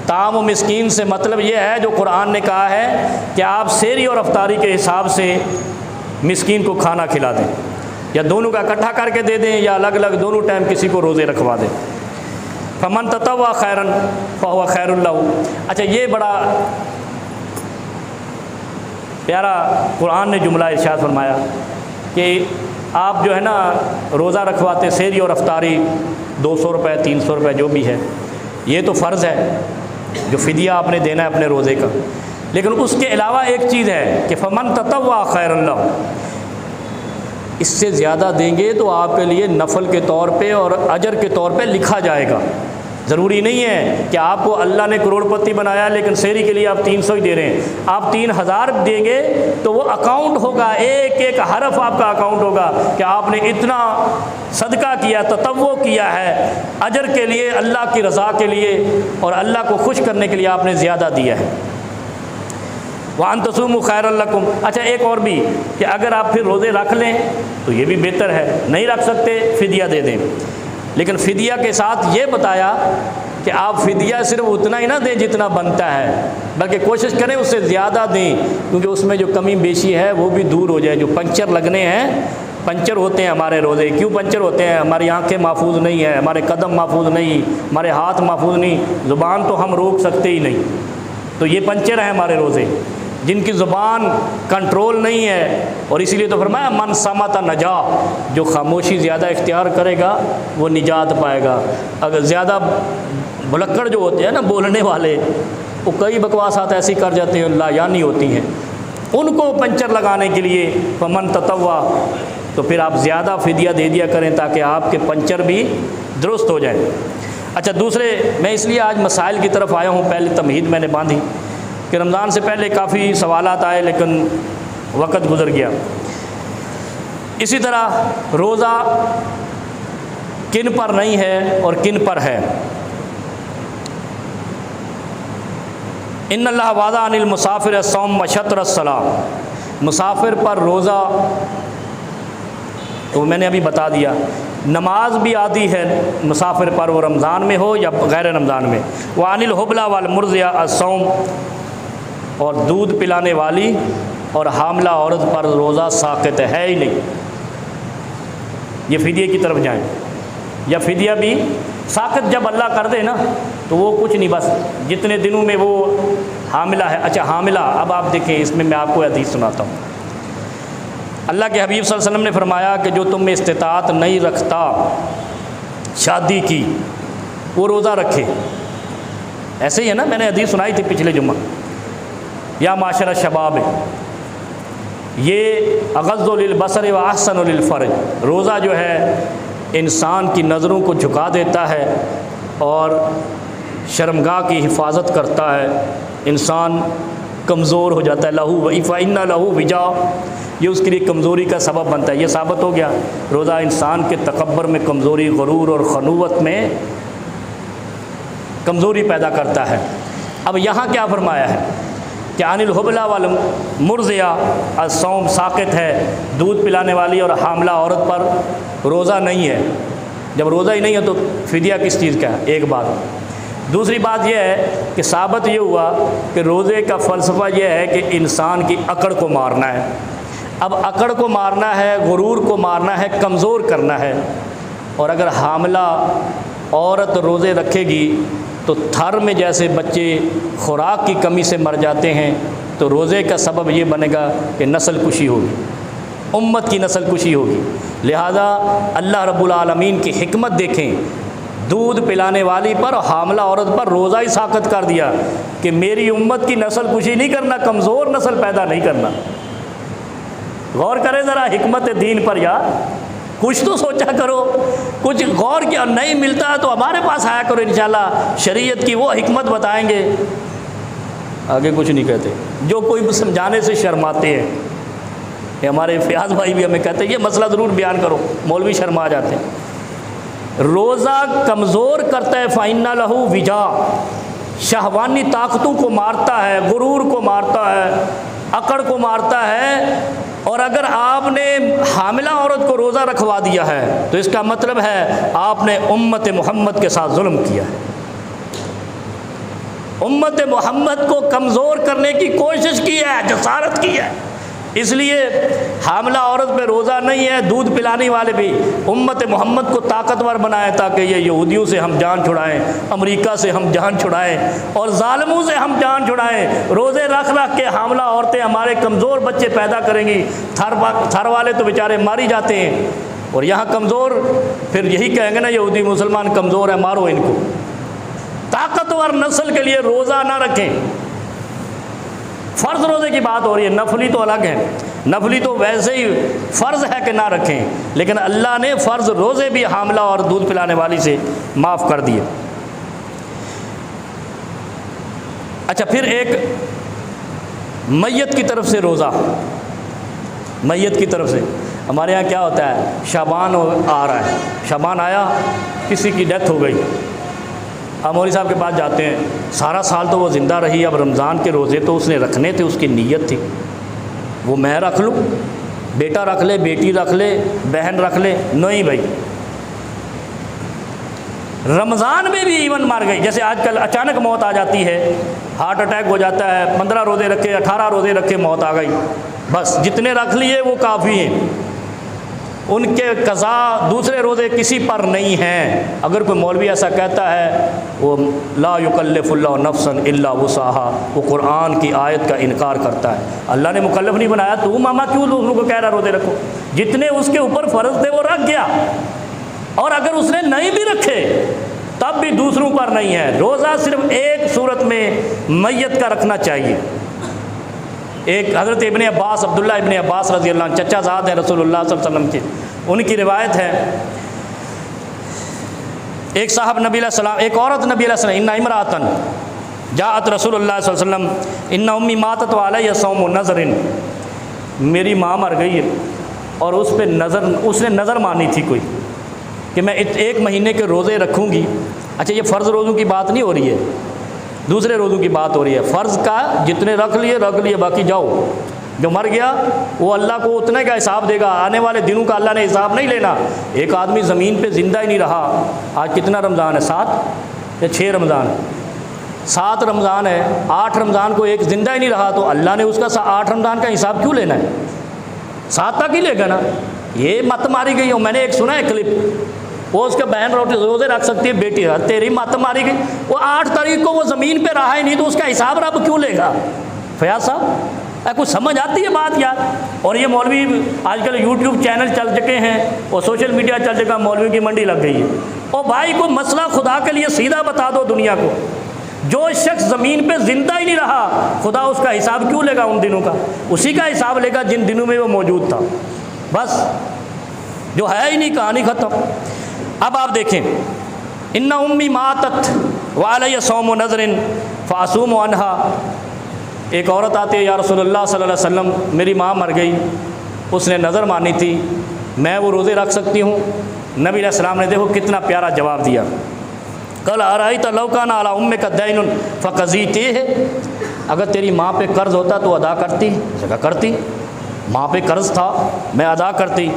طعام و مسکین سے مطلب یہ ہے جو قرآن نے کہا ہے کہ آپ سحری اور افطاری کے حساب سے مسکین کو کھانا کھلا دیں، یا دونوں کا اکٹھا کر کے دے دیں، یا الگ الگ دونوں ٹائم کسی کو روزے رکھوا دیں۔ فمن تطوع خیرا فهو خیر له۔ اچھا یہ بڑا پیارا قرآن نے جملہ ارشاد فرمایا کہ آپ جو ہے نا روزہ رکھواتے سحری اور افطاری 200 روپے 300 روپے جو بھی ہے، یہ تو فرض ہے جو فدیہ آپ نے دینا ہے اپنے روزے کا، لیکن اس کے علاوہ ایک چیز ہے کہ فمن تطوع خیر لہ، اس سے زیادہ دیں گے تو آپ کے لیے نفل کے طور پہ اور اجر کے طور پہ لکھا جائے گا۔ ضروری نہیں ہے کہ آپ کو اللہ نے کروڑ پتی بنایا لیکن سحری کے لیے آپ 300 ہی دے رہے ہیں، آپ 3000 دیں گے تو وہ اکاؤنٹ ہوگا، ایک ایک حرف آپ کا اکاؤنٹ ہوگا کہ آپ نے اتنا صدقہ کیا، تطوع کیا ہے اجر کے لیے، اللہ کی رضا کے لیے اور اللہ کو خوش کرنے کے لیے آپ نے زیادہ دیا ہے۔ وَأَن تَصُومُوا خَيْرٌ لَكُمْ۔ اچھا ایک اور بھی کہ اگر آپ پھر روزے رکھ لیں تو یہ بھی بہتر ہے، نہیں رکھ سکتے فدیہ دے دیں، لیکن فدیہ کے ساتھ یہ بتایا کہ آپ فدیہ صرف اتنا ہی نہ دیں جتنا بنتا ہے، بلکہ کوشش کریں اس سے زیادہ دیں، کیونکہ اس میں جو کمی بیشی ہے وہ بھی دور ہو جائے۔ جو پنچر لگنے ہیں، پنچر ہوتے ہیں ہمارے روزے، کیوں پنچر ہوتے ہیں؟ ہماری آنکھیں محفوظ نہیں ہیں، ہمارے قدم محفوظ نہیں، ہمارے ہاتھ محفوظ نہیں، زبان تو ہم روک سکتے ہی نہیں، تو یہ پنچر ہیں ہمارے روزے، جن کی زبان کنٹرول نہیں ہے، اور اسی لیے تو فرمایا من صمت نجا، جو خاموشی زیادہ اختیار کرے گا وہ نجات پائے گا۔ اگر زیادہ بھلکڑ جو ہوتے ہیں نا بولنے والے، وہ کئی بکواسات ایسی کر جاتے ہیں لا یعنی ہوتی ہیں، ان کو پنچر لگانے کے لیے فمن تطوع، تو پھر آپ زیادہ فدیہ دے دیا کریں تاکہ آپ کے پنچر بھی درست ہو جائیں۔ اچھا دوسرے، میں اس لیے آج مسائل کی طرف آیا ہوں، پہلے تمہید میں نے باندھی کہ رمضان سے پہلے کافی سوالات آئے لیکن وقت گزر گیا۔ اسی طرح روزہ کن پر نہیں ہے اور کن پر ہے؟ ان اللہ وعدہ عن المسافر الصوم وشطر الصلاۃ، مسافر پر روزہ تو میں نے ابھی بتا دیا، نماز بھی آدھی ہے مسافر پر، وہ رمضان میں ہو یا غیر رمضان میں۔ وعن الحبلى والمرضع الصوم، اور دودھ پلانے والی اور حاملہ عورت پر روزہ ساقط ہے ہی نہیں، یہ فدیے کی طرف جائیں، یا فدیہ بھی ساقط جب اللہ کر دے نا تو وہ کچھ نہیں، بس جتنے دنوں میں وہ حاملہ ہے۔ اچھا حاملہ، اب آپ دیکھیں اس میں آپ کو حدیث سناتا ہوں۔ اللہ کے حبیب صلی اللہ علیہ وسلم نے فرمایا کہ جو تم میں استطاعت نہیں رکھتا شادی کی وہ روزہ رکھے، ایسے ہی ہے نا، میں نے حدیث سنائی تھی پچھلے جمعہ، یا معاشر الشباب، یہ اغض للبصر و احسن للفرج، روزہ جو ہے انسان کی نظروں کو جھکا دیتا ہے اور شرمگاہ کی حفاظت کرتا ہے، انسان کمزور ہو جاتا ہے، لہو فإن لہو وجا، یہ اس کے لیے کمزوری کا سبب بنتا ہے۔ یہ ثابت ہو گیا روزہ انسان کے تکبر میں کمزوری، غرور اور خنوت میں کمزوری پیدا کرتا ہے۔ اب یہاں کیا فرمایا ہے کہ عن الحبلى والمرضع الصوم ساقط ہے، دودھ پلانے والی اور حاملہ عورت پر روزہ نہیں ہے۔ جب روزہ ہی نہیں ہے تو فدیہ کس چیز کا ہے؟ ایک بات۔ دوسری بات یہ ہے کہ ثابت یہ ہوا کہ روزے کا فلسفہ یہ ہے کہ انسان کی اکڑ کو مارنا ہے۔ اب اکڑ کو مارنا ہے، غرور کو مارنا ہے، کمزور کرنا ہے، اور اگر حاملہ عورت روزے رکھے گی تو تھر میں جیسے بچے خوراک کی کمی سے مر جاتے ہیں، تو روزے کا سبب یہ بنے گا کہ نسل کشی ہوگی، امت کی نسل کشی ہوگی۔ لہذا اللہ رب العالمین کی حکمت دیکھیں، دودھ پلانے والی پر حاملہ عورت پر روزہ ہی ساقط کر دیا کہ میری امت کی نسل کشی نہیں کرنا، کمزور نسل پیدا نہیں کرنا۔ غور کرے ذرا حکمت دین پر یار، کچھ تو سوچا کرو، کچھ غور کیا نہیں ملتا ہے تو ہمارے پاس آیا کرو، انشاءاللہ شریعت کی وہ حکمت بتائیں گے۔ آگے کچھ نہیں کہتے، جو کوئی سمجھانے سے شرماتے ہیں، یہ ہمارے فیاض بھائی بھی ہمیں کہتے ہیں یہ مسئلہ ضرور بیان کرو، مولوی شرما جاتے ہیں۔ روزہ کمزور کرتا ہے، فَإِنَّ لَهُ وِجَا، شہوانی طاقتوں کو مارتا ہے، غرور کو مارتا ہے، اکڑ کو مارتا ہے۔ اور اگر آپ نے حاملہ عورت کو روزہ رکھوا دیا ہے تو اس کا مطلب ہے آپ نے امت محمد کے ساتھ ظلم کیا ہے، امت محمد کو کمزور کرنے کی کوشش کی ہے، جسارت کی ہے۔ اس لیے حاملہ عورت پہ روزہ نہیں ہے، دودھ پلانے والے بھی امت محمد کو طاقتور بنائیں تاکہ یہ یہودیوں سے ہم جان چھڑائیں، امریکہ سے ہم جان چھڑائیں اور ظالموں سے ہم جان چھڑائیں۔ روزے رکھ رکھ کے حاملہ عورتیں ہمارے کمزور بچے پیدا کریں گی، تھر والے تو بیچارے ماری جاتے ہیں، اور یہاں کمزور پھر یہی کہیں گے نا یہودی مسلمان کمزور ہیں، مارو ان کو۔ طاقتور نسل کے لیے روزہ نہ رکھیں۔ فرض روزے کی بات ہو رہی ہے، نفلی تو الگ ہے، نفلی تو ویسے ہی فرض ہے کہ نہ رکھیں، لیکن اللہ نے فرض روزے بھی حاملہ اور دودھ پلانے والی سے معاف کر دیے۔ اچھا، پھر ایک میت کی طرف سے روزہ، میت کی طرف سے ہمارے یہاں کیا ہوتا ہے، شعبان آ رہا ہے، شعبان آیا، کسی کی ڈیتھ ہو گئی، ہم مولوی صاحب کے پاس جاتے ہیں، سارا سال تو وہ زندہ رہی، اب رمضان کے روزے تو اس نے رکھنے تھے، اس کی نیت تھی، وہ میں رکھ لوں، بیٹا رکھ لے، بیٹی رکھ لے، بہن رکھ لے، نہیں بھائی، رمضان میں بھی ایون مار گئی۔ جیسے آج کل اچانک موت آ جاتی ہے، ہارٹ اٹیک ہو جاتا ہے، 15 روزے رکھے، 18 روزے رکھے، موت آ گئی، بس جتنے رکھ لیے وہ کافی ہیں، ان کے قضا دوسرے روزے کسی پر نہیں ہیں۔ اگر کوئی مولوی ایسا کہتا ہے وہ لا یکلف اللہ نفسا الا وسعها، وہ قرآن کی آیت کا انکار کرتا ہے۔ اللہ نے مکلف نہیں بنایا، تو ماما کیوں دوسروں کو کہہ رہا روزے رکھو؟ جتنے اس کے اوپر فرض تھے وہ رکھ گیا، اور اگر اس نے نہیں بھی رکھے تب بھی دوسروں پر نہیں ہے۔ روزہ صرف ایک صورت میں میت کا رکھنا چاہیے۔ ایک حضرت ابن عباس، عبداللہ ابن عباس رضی اللہ عنہ، چچا زاد ہیں رسول اللہ صلی اللہ علیہ وسلم کے، ان کی روایت ہے، ایک صاحب نبی علیہ السلام، ایک عورت نبی علیہ السلام، ان امراتن جاءت رسول اللہ صلی اللہ علیہ وسلم ان امی ماتت وعلی صوم نظر، میری ماں مر گئی ہے اور اس پہ اس نے نظر مانی تھی کوئی کہ میں 1 مہینے کے روزے رکھوں گی۔ اچھا، یہ فرض روزوں کی بات نہیں ہو رہی ہے، دوسرے روزوں کی بات ہو رہی ہے۔ فرض کا جتنے رکھ لیے، باقی جاؤ، جو مر گیا وہ اللہ کو اتنے کا حساب دے گا، آنے والے دنوں کا اللہ نے حساب نہیں لینا۔ ایک آدمی زمین پہ زندہ ہی نہیں رہا، آج کتنا رمضان ہے، 7 یا 6 رمضان ہے، 7 رمضان ہے، 8 رمضان کو ایک زندہ ہی نہیں رہا، تو اللہ نے اس کا 8 رمضان کا حساب کیوں لینا ہے؟ 7 تک ہی لے گا نا۔ یہ مت ماری گئی ہو، میں نے ایک سنا ہے کلپ، وہ اس کے بہن روزے رکھ سکتی ہے، بیٹی تیری مت ماری گئی، وہ 8 تاریخ کو وہ زمین پہ رہا ہی نہیں، تو اس کا حساب رب کیوں لے گا؟ فیاض صاحب، کچھ سمجھ آتی ہے بات یار؟ اور یہ مولوی آج کل یوٹیوب چینل چل چکے ہیں اور سوشل میڈیا چل چکا، مولوی کی منڈی لگ گئی ہے۔ اور بھائی کو مسئلہ خدا کے لیے سیدھا بتا دو دنیا کو، جو شخص زمین پہ زندہ ہی نہیں رہا، خدا اس کا حساب کیوں لے گا ان دنوں کا؟ اسی کا حساب لے گا جن دنوں میں وہ موجود تھا، بس جو ہے ہی نہیں، کہانی ختم۔ اب آپ دیکھیں، ان امی ماتت وعلی صوم نظر فاصوم عنہا، ایک عورت آتی ہے، یا رسول اللہ صلی اللہ علیہ وسلم میری ماں مر گئی، اس نے نظر مانی تھی، میں وہ روزے رکھ سکتی ہوں؟ نبی علیہ السلام نے دیکھو کتنا پیارا جواب دیا، قال ارأیت لو کان علی امک دین فقضیتہ، اگر تیری ماں پہ قرض ہوتا تو ادا کرتی؟ جگہ کرتی، ماں پہ قرض تھا میں ادا کرتی۔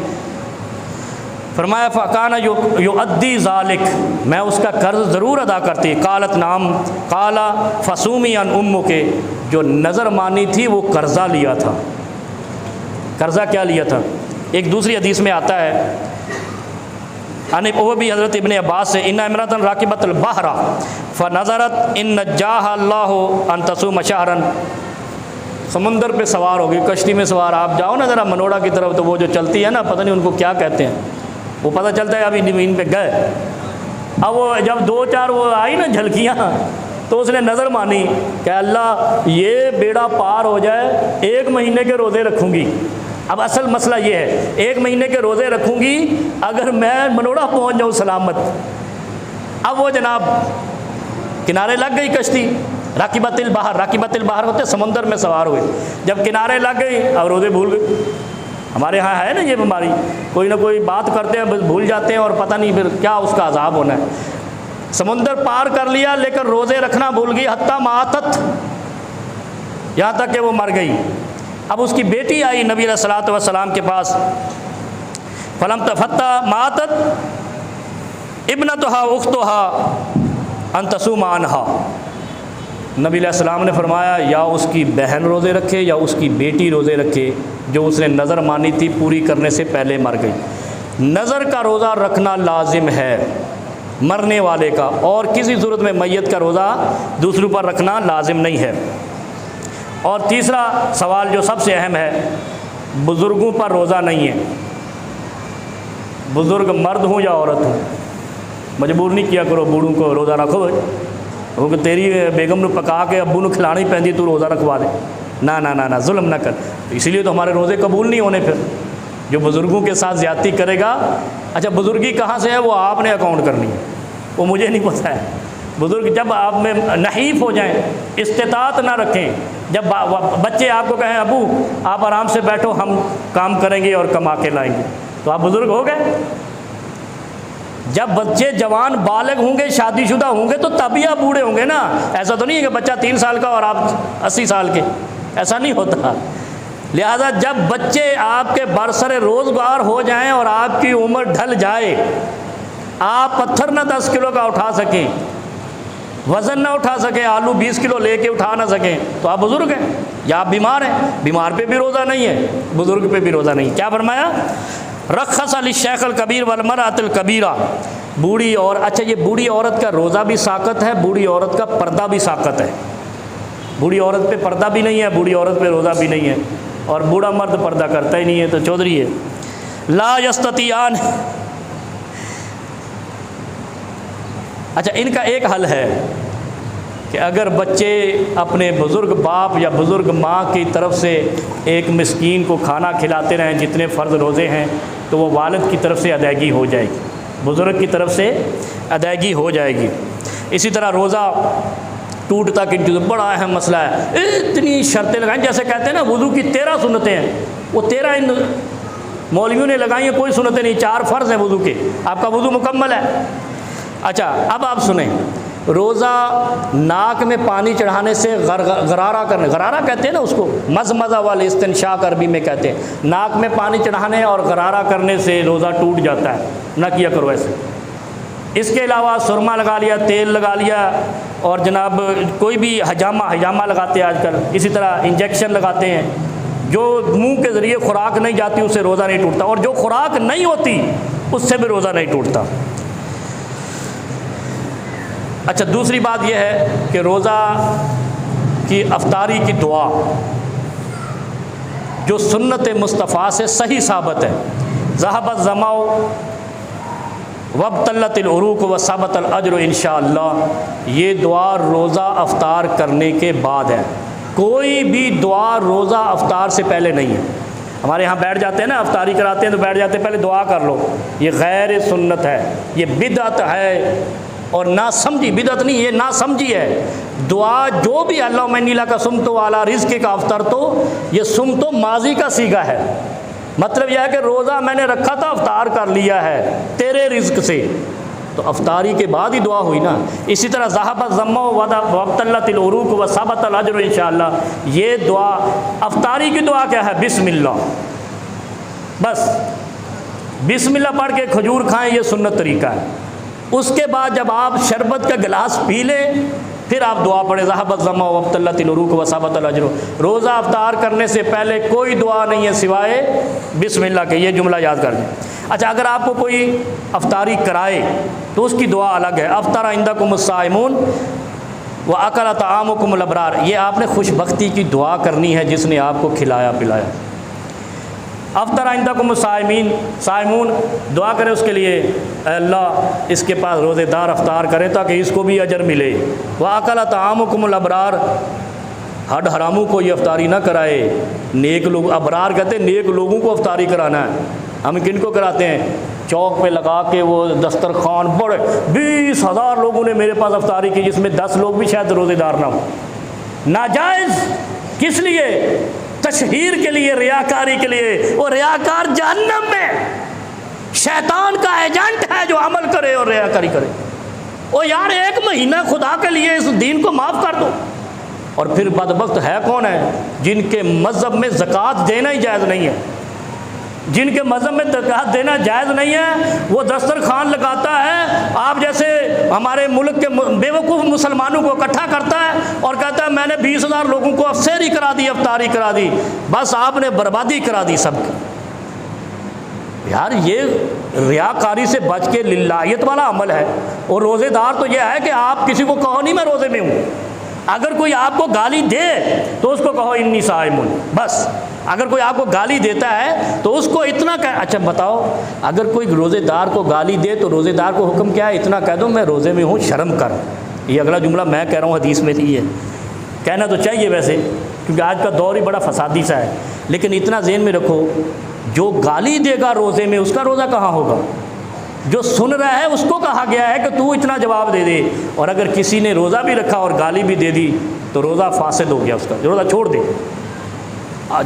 فرمایا فکان یؤدی ذالک، میں اس کا قرض ضرور ادا کرتی۔ قالت نعم، قال فصومی عن امک، جو نظر مانی تھی وہ قرضہ لیا تھا۔ قرضہ کیا لیا تھا؟ ایک دوسری حدیث میں آتا ہے وہ بھی حضرت ابن عباس سے، ان امرأۃ راکبۃ البحر فنظرت ان نجاها اللہ ان تصوم شہرا، سمندر پہ سوار ہوگی، کشتی میں سوار، آپ جاؤ نا ذرا منوڑا کی طرف، تو وہ جو چلتی ہے نا، پتہ نہیں ان کو کیا کہتے ہیں، وہ پتہ چلتا ہے ابھی زمین پہ گئے۔ اب وہ جب 2-4 وہ آئی نا جھلکیاں، تو اس نے نظر مانی کہ اللہ یہ بیڑا پار ہو جائے، 1 مہینے کے روزے رکھوں گی۔ اب اصل مسئلہ یہ ہے، 1 مہینے کے روزے رکھوں گی، اگر میں منوڑا پہنچ جاؤں سلامت۔ اب وہ جناب کنارے لگ گئی کشتی، راکبۃ البحر ہوتے سمندر میں سوار ہوئے، جب کنارے لگ گئی اب روزے بھول گئے۔ ہمارے ہاں ہے نا یہ بیماری، کوئی نہ کوئی بات کرتے ہیں بس بھول جاتے ہیں، اور پتہ نہیں پھر کیا اس کا عذاب ہونا ہے۔ سمندر پار کر لیا لیکن روزے رکھنا بھول گئی، حتیٰ ماتت، یہاں تک کہ وہ مر گئی۔ اب اس کی بیٹی آئی نبی علیہ الصلوۃ والسلام کے پاس، فلم تفتہ ماتت ابنتہا اختہا ان تصوم عنہا، نبی علیہ السلام نے فرمایا یا اس کی بہن روزے رکھے یا اس کی بیٹی روزے رکھے، جو اس نے نظر مانی تھی پوری کرنے سے پہلے مر گئی۔ نظر کا روزہ رکھنا لازم ہے مرنے والے کا، اور کسی صورت میں میت کا روزہ دوسروں پر رکھنا لازم نہیں ہے۔ اور تیسرا سوال جو سب سے اہم ہے، بزرگوں پر روزہ نہیں ہے، بزرگ مرد ہوں یا عورت ہوں، مجبور نہیں کیا کرو بوڑھوں کو روزہ رکھو، کیونکہ تیری بیگم نے پکا کے ابو نے کھلانی پہنتی تو روزہ رکھوا دے، نہ ظلم نہ کر۔ اسی لیے تو ہمارے روزے قبول نہیں ہونے، پھر جو بزرگوں کے ساتھ زیادتی کرے گا۔ اچھا بزرگی کہاں سے ہے وہ آپ نے اکاؤنٹ کرنی ہے، وہ مجھے نہیں پتہ ہے۔ بزرگ جب آپ میں نحیف ہو جائیں، استطاعت نہ رکھیں، جب بچے آپ کو کہیں ابو آپ آرام سے بیٹھو ہم کام کریں گے اور کما کے لائیں گے، تو آپ بزرگ ہو گئے۔ جب بچے جوان بالغ ہوں گے، شادی شدہ ہوں گے، تو تبھی آپ بوڑھے ہوں گے نا۔ ایسا تو نہیں ہے کہ بچہ 3 سال کا اور آپ 80 سال کے، ایسا نہیں ہوتا۔ لہذا جب بچے آپ کے برسر روزگار ہو جائیں اور آپ کی عمر ڈھل جائے، آپ پتھر نہ 10 کلو کا اٹھا سکیں، وزن نہ اٹھا سکیں، آلو 20 کلو لے کے اٹھا نہ سکیں، تو آپ بزرگ ہیں یا آپ بیمار ہیں۔ بیمار پہ بھی روزہ نہیں ہے، بزرگ پہ بھی روزہ نہیں۔ کیا فرمایا؟ رخص للشیخ الکبیر والمرأۃ الکبیرہ، بوڑھی اور اچھا یہ بوڑھی عورت کا روزہ بھی ساقط ہے، بوڑھی عورت کا پردہ بھی ساقط ہے۔ بوڑھی عورت پہ پردہ بھی نہیں ہے، بوڑھی عورت پہ روزہ بھی نہیں ہے، اور بوڑھا مرد پردہ کرتا ہی نہیں ہے تو چودھری ہے۔ لا یستطیعان، اچھا ان کا ایک حل ہے کہ اگر بچے اپنے بزرگ باپ یا بزرگ ماں کی طرف سے ایک مسکین کو کھانا کھلاتے رہیں جتنے فرض روزے ہیں، تو وہ والد کی طرف سے ادائیگی ہو جائے گی، بزرگ کی طرف سے ادائیگی ہو جائے گی۔ اسی طرح روزہ ٹوٹتا کہ بڑا اہم مسئلہ ہے، اتنی شرطیں لگائیں، جیسے کہتے ہیں نا وضو کی 13 سنتیں ہیں، وہ 13 ان مولویوں نے لگائی ہیں، کوئی سنتیں نہیں، 4 فرض ہیں وضو کے، آپ کا وضو مکمل ہے۔ اچھا اب آپ سنیں، روزہ ناک میں پانی چڑھانے سے غرارہ کرنے، غرارہ کہتے ہیں نا اس کو، مزمزہ والے استنشاق عربی میں کہتے ہیں، ناک میں پانی چڑھانے اور غرارہ کرنے سے روزہ ٹوٹ جاتا ہے، نہ کیا کرو ایسے۔ اس کے علاوہ سرما لگا لیا، تیل لگا لیا، اور جناب کوئی بھی حجامہ لگاتے ہیں آج کل، اسی طرح انجیکشن لگاتے ہیں، جو منہ کے ذریعے خوراک نہیں جاتی اس سے روزہ نہیں ٹوٹتا، اور جو خوراک نہیں ہوتی اس سے بھی روزہ نہیں ٹوٹتا۔ اچھا دوسری بات یہ ہے کہ روزہ کی افطاری کی دعا جو سنت مصطفیٰ سے صحیح ثابت ہے، ذهب الظمأ وابتلت العروق وثبت الاجر انشاءاللہ، یہ دعا روزہ افطار کرنے کے بعد ہے، کوئی بھی دعا روزہ افطار سے پہلے نہیں ہے۔ ہمارے ہاں بیٹھ جاتے ہیں نا، افطاری کراتے ہیں تو بیٹھ جاتے ہیں پہلے دعا کر لو، یہ غیر سنت ہے، یہ بدعت ہے، اور نہ سمجھی، بدعت نہیں یہ نہ سمجھی ہے۔ دعا جو بھی اللہم انی لک صمت علی رزقک افطرت، یہ صمت ماضی کا صیغہ ہے، مطلب یہ ہے کہ روزہ میں نے رکھا تھا، افطار کر لیا ہے تیرے رزق سے، تو افطاری کے بعد ہی دعا ہوئی نا۔ اسی طرح ذهب الظمأ وابتلت العروق وثبت الاجر انشاءاللہ، یہ دعا افطاری کی دعا کیا ہے؟ بسم اللہ، بس بسم اللہ پڑھ کے کھجور کھائیں، یہ سنت طریقہ ہے۔ اس کے بعد جب آپ شربت کا گلاس پی لیں پھر آپ دعا پڑھیں ذهب الظمأ وابتلت العروق وثبت الاجر۔ روزہ افطار کرنے سے پہلے کوئی دعا نہیں ہے سوائے بسم اللہ کے، یہ جملہ یاد کر لیں۔ اچھا، اگر آپ کو کوئی افطاری کرائے تو اس کی دعا الگ ہے، افطر عندکم الصائمون واکل طعامکم الابرار، یہ آپ نے خوش بختی کی دعا کرنی ہے جس نے آپ کو کھلایا پلایا۔ افطر عندکم الصائمین، صائمون دعا کرے اس کے لیے، اے اللہ اس کے پاس روزے دار افطار کرے تاکہ اس کو بھی اجر ملے۔ واکل طعامکم الابرار، ہڈ حراموں کو یہ افطاری نہ کرائے، نیک لوگ، ابرار کہتے ہیں نیک لوگوں کو افطاری کرانا ہے۔ ہم کن کو کراتے ہیں؟ چوک پہ لگا کے وہ دسترخوان بڑے 20,000 لوگوں نے میرے پاس افطاری کی، جس میں 10 لوگ بھی شاید روزے دار نہ ہوں۔ ناجائز، کس لیے؟ تشہیر کے لیے، ریاکاری کے لیے۔ اور ریاکار جہنم میں شیطان کا ایجنٹ ہے جو عمل کرے اور ریاکاری کرے۔ او یار، 1 مہینہ خدا کے لیے اس دین کو معاف کر دو۔ اور پھر بدبخت ہے کون ہے؟ جن کے مذہب میں زکوٰۃ دینا ہی جائز نہیں ہے، جن کے مذہب میں زکوٰۃ دینا جائز نہیں ہے، وہ دسترخوان لگاتا ہے، آپ جیسے ہمارے ملک کے بیوقوف مسلمانوں کو اکٹھا کرتا ہے اور کہتا ہے میں نے 20,000 لوگوں کو افسری کرا دی، افطاری کرا دی، بس آپ نے بربادی کرا دی سب کی۔ یار یہ ریاکاری سے بچ کے للہیت والا عمل ہے۔ اور روزے دار تو یہ ہے کہ آپ کسی کو کہو نہیں میں روزے میں ہوں، اگر کوئی آپ کو گالی دے تو اس کو کہو انی صائم، بس۔ اگر کوئی آپ کو گالی دیتا ہے تو اس کو اتنا اچھا بتاؤ، اگر کوئی روزے دار کو گالی دے تو روزے دار کو حکم کیا ہے؟ اتنا کہہ دو میں روزے میں ہوں، شرم کر۔ یہ اگلا جملہ میں کہہ رہا ہوں، حدیث میں نہیں ہے، کہنا تو چاہیے ویسے، کیونکہ آج کا دور ہی بڑا فسادی سا ہے، لیکن اتنا ذہن میں رکھو جو گالی دے گا روزے میں اس کا روزہ کہاں ہوگا؟ جو سن رہا ہے اس کو کہا گیا ہے کہ تو اتنا جواب دے دے۔ اور اگر کسی نے روزہ بھی رکھا اور گالی بھی دے دی تو روزہ فاسد ہو گیا، اس کا روزہ چھوڑ دے،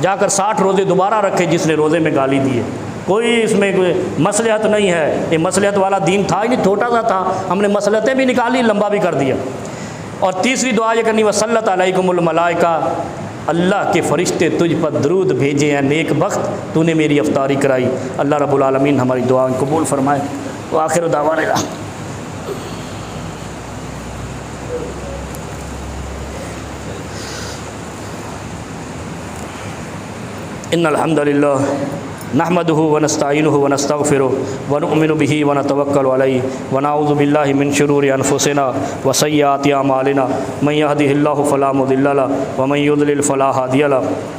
جا کر 60 روزے دوبارہ رکھے جس نے روزے میں گالی دی ہے۔ کوئی اس میں کوئی مصلحت نہیں ہے، یہ مصلحت والا دین تھا ہی نہیں، چھوٹا سا تھا، ہم نے مصلحتیں بھی نکالی، لمبا بھی کر دیا۔ اور تیسری دعا یہ کرنی، وصلت علیکم الملائکہ، اللہ کے فرشتے تجھ پر درود بھیجے ہیں، نیک بخت تو نے میری افطاری کرائی۔ اللہ رب العالمین ہماری دعا قبول فرمائے۔ وآخر دعوانا ان الحمد للہ نحمده ونستعینه ونستغفره ونؤمن به ونتوکل علیہ ونعوذ باللہ من شرور انفسنا وسیئات اعمالنا من یهده اللہ فلا مضل له ومن یضلل فلا ہادی له۔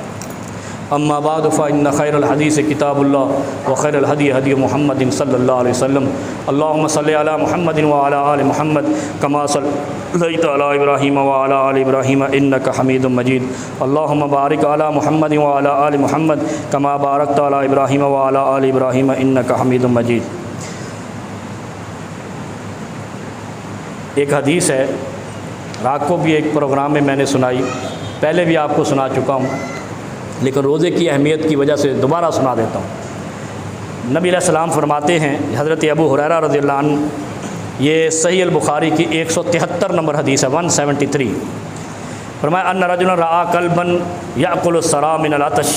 اما بعد فإن خیر الحدیث کتاب اللہ وخیر الہدی ہدی محمد صلی اللہ علیہ وسلم۔ اللہم صلی علی محمد وعلی آل محمد کما صلیت علی ابراہیم وعلی آل ابراہیم انک حمید مجید۔ اللہم بارک علی محمد وعلی آل محمد کما بارکت علی ابراہیم وعلی آل ابراہیم انک حمید مجید۔ ایک حدیث ہے، رات کو بھی ایک پروگرام میں میں نے سنائی، پہلے بھی آپ کو سنا چکا ہوں، لیکن روزے کی اہمیت کی وجہ سے دوبارہ سنا دیتا ہوں۔ نبی علیہ السلام فرماتے ہیں، حضرت ابو ہریرہ رضی اللہ عنہ، یہ صحیح البخاری کی 173 نمبر حدیث ہے، 173، فرمایا ان رجلا رأى کلبا یأکل الثری من العطش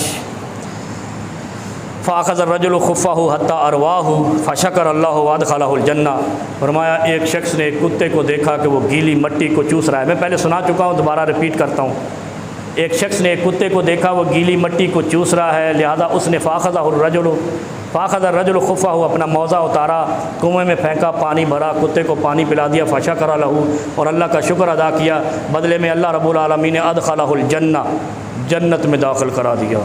فاخذ الرجل خفه حتى ارواه فشکر اللہ وادخلہ الجنہ۔ فرمایا ایک شخص نے ایک کتے کو دیکھا کہ وہ گیلی مٹی کو چوس رہا ہے، میں پہلے سنا چکا ہوں، دوبارہ ریپیٹ کرتا ہوں۔ ایک شخص نے ایک کتے کو دیکھا وہ گیلی مٹی کو چوس رہا ہے، لہذا اس نے فاخذہ الرجل خفہ، اپنا موزہ اتارا، کنویں میں پھینکا، پانی بھرا، کتے کو پانی پلا دیا، فشکر لہ، اور اللہ کا شکر ادا کیا، بدلے میں اللہ رب العالمین نے ادخلہ الجنہ، جنت میں داخل کرا دیا۔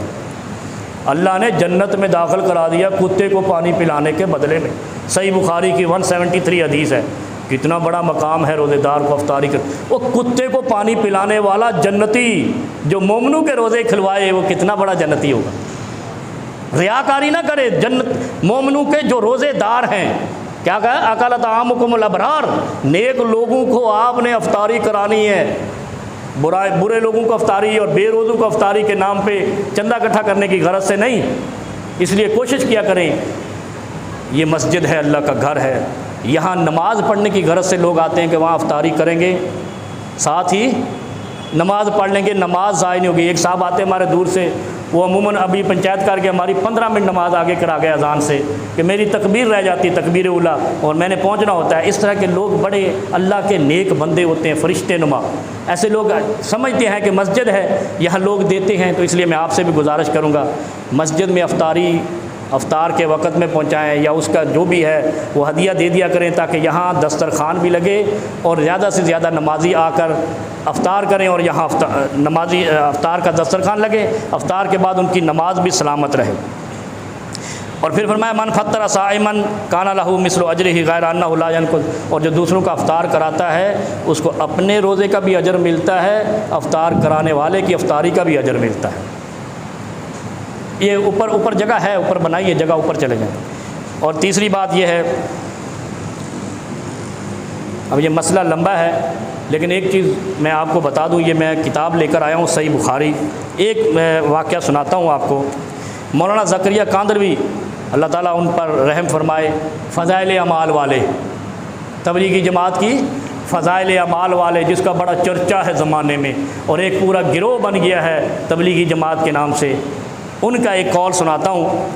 اللہ نے جنت میں داخل کرا دیا کتے کو پانی پلانے کے بدلے میں۔ صحیح بخاری کی 173 حدیث ہے۔ کتنا بڑا مقام ہے روزے دار کو افطاری کر، وہ کتے کو پانی پلانے والا جنتی جو مومنوں کے روزے کھلوائے وہ کتنا بڑا جنتی ہوگا۔ ریاکاری نہ کرے، جنت مومنوں کے جو روزے دار ہیں، کیا کہا؟ اکل طعامکم الابرار، نیک لوگوں کو آپ نے افطاری کرانی ہے، برے لوگوں کو افطاری اور بے روزوں کو افطاری کے نام پہ چندہ اکٹھا کرنے کی غرض سے نہیں۔ اس لیے کوشش کیا کریں، یہ مسجد ہے، اللہ کا گھر ہے، یہاں نماز پڑھنے کی غرض سے لوگ آتے ہیں کہ وہاں افطاری کریں گے، ساتھ ہی نماز پڑھ لیں گے، نماز ضائع نہیں ہوگی۔ ایک صاحب آتے ہیں ہمارے دور سے، وہ عموماً ابھی پنچایت کر کے ہماری 15 منٹ نماز آگے کرا گیا اذان سے کہ میری تکبیر رہ جاتی ہے، تکبیر اولا، اور میں نے پہنچنا ہوتا ہے۔ اس طرح کے لوگ بڑے اللہ کے نیک بندے ہوتے ہیں، فرشتے نما۔ ایسے لوگ سمجھتے ہیں کہ مسجد ہے یہاں لوگ دیتے ہیں، تو اس لیے میں آپ سے بھی گزارش کروں گا مسجد میں افطار کے وقت میں پہنچائیں، یا اس کا جو بھی ہے وہ ہدیہ دے دیا کریں، تاکہ یہاں دسترخوان بھی لگے اور زیادہ سے زیادہ نمازی آ کر افطار کریں، اور یہاں نمازی افطار کا دسترخوان لگے، افطار کے بعد ان کی نماز بھی سلامت رہے۔ اور پھر فرمایا من فطر صائما کان لہ مثل اجرہ غیر انہ لا ینقص، اور جو دوسروں کا افطار کراتا ہے اس کو اپنے روزے کا بھی اجر ملتا ہے، افطار کرانے والے کی افطاری کا بھی اجر ملتا ہے۔ یہ اوپر جگہ ہے، اوپر بنائیے جگہ، اوپر چلے جائیں۔ اور تیسری بات یہ ہے، اب یہ مسئلہ لمبا ہے لیکن ایک چیز میں آپ کو بتا دوں، یہ میں کتاب لے کر آیا ہوں صحیح بخاری، ایک میں واقعہ سناتا ہوں آپ کو۔ مولانا زکریا کاندروی اللہ تعالیٰ ان پر رحم فرمائے، فضائل اعمال والے، تبلیغی جماعت کی فضائل اعمال والے، جس کا بڑا چرچا ہے زمانے میں، اور ایک پورا گروہ بن گیا ہے تبلیغی جماعت کے نام سے۔ ان کا ایک قول سناتا ہوں۔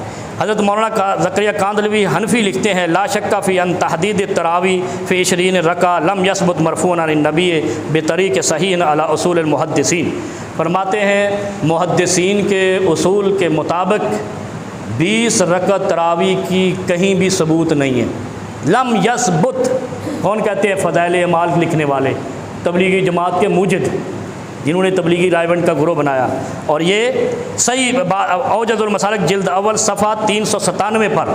حضرت مولانا زکریا کاندلوی حنفی لکھتے ہیں لا شک فی ان تحدید التراوی فی 20 رکعہ لم یثبت مرفوعا عن النبی بطریق صحیح علی اصول المحدثین۔ فرماتے ہیں محدثین کے اصول کے مطابق 20 رکعت تراوی کی کہیں بھی ثبوت نہیں ہے۔ لم یثبت کون کہتے ہیں؟ فضائل اعمال لکھنے والے، تبلیغی جماعت کے موجد، جنہوں نے تبلیغی رائے بند کا گروہ بنایا۔ اور یہ صحیح اوجز المسالک جلد اول صفحہ 397 پر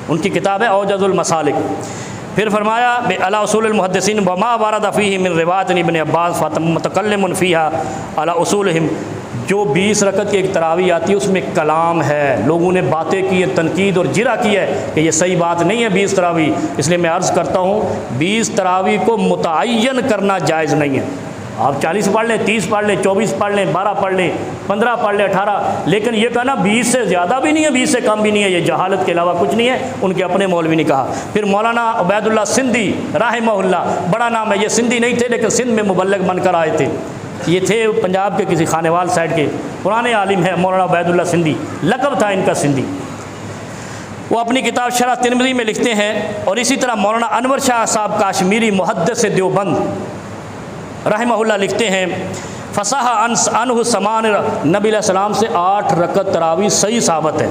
ان کی کتاب ہے اوجز المسالک۔ پھر فرمایا علی اصول المحدثین وما ورد فیہ من روایت ابن عباس متکلم فیہا علی اصولہم، جو 20 رکعت کی ایک تراویح آتی ہے اس میں کلام ہے، لوگوں نے باتیں کی ہے، تنقید اور جرح کی ہے کہ یہ صحیح بات نہیں ہے 20 تراویح۔ اس لیے میں عرض کرتا ہوں 20 تراویح کو متعین کرنا جائز نہیں ہے۔ آپ 40 پڑھ لیں، 30 پڑھ لیں، 24 پڑھ لیں، 12 پڑھ لیں، 15 پڑھ لیں، 18، لیکن یہ کہنا 20 سے زیادہ بھی نہیں ہے، 20 سے کم بھی نہیں ہے، یہ جہالت کے علاوہ کچھ نہیں ہے۔ ان کے اپنے مولوی نے کہا۔ پھر مولانا عبید اللہ سندھی رحمہ اللہ، بڑا نام ہے، یہ سندھی نہیں تھے لیکن سندھ میں مبلغ بن کر آئے تھے، یہ تھے پنجاب کے کسی خانیوال سائڈ کے پرانے عالم ہیں، مولانا عبید اللہ سندھی لقب تھا ان کا سندھی۔ وہ اپنی کتاب شرح ترمذی میں لکھتے ہیں، اور اسی طرح مولانا انور شاہ صاحب کاشمیری محدث دیوبند رحمہ اللہ لکھتے ہیں فصح عنہ سمان، نبی علیہ السلام سے 8 رکعت تراویح صحیح ثابت ہے۔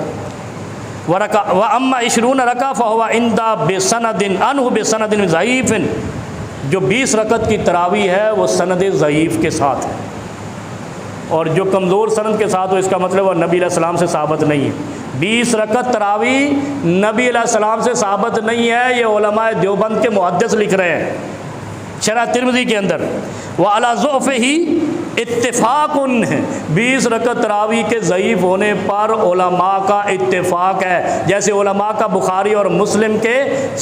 وَأَمَّا 20 رکعہ فَهُوَ عِنْدَ بِسَنَدٍ عنہ بِسَنَدٍ ضعیف، جو 20 رکعت کی تراویح ہے وہ سند ضعیف کے ساتھ ہے، اور جو کمزور سند کے ساتھ ہو اس کا مطلب وہ نبی علیہ السلام سے ثابت نہیں ہے۔ 20 رکعت تراویح نبی علیہ السلام سے ثابت نہیں ہے، یہ علماء دیوبند کے محدث لکھ رہے ہیں شرح ترمذی کے اندر۔ وعلی ضعفہ اتفاق، 20 رکعت تراویح کے ضعیف ہونے پر علماء کا اتفاق ہے، جیسے علماء کا بخاری اور مسلم کے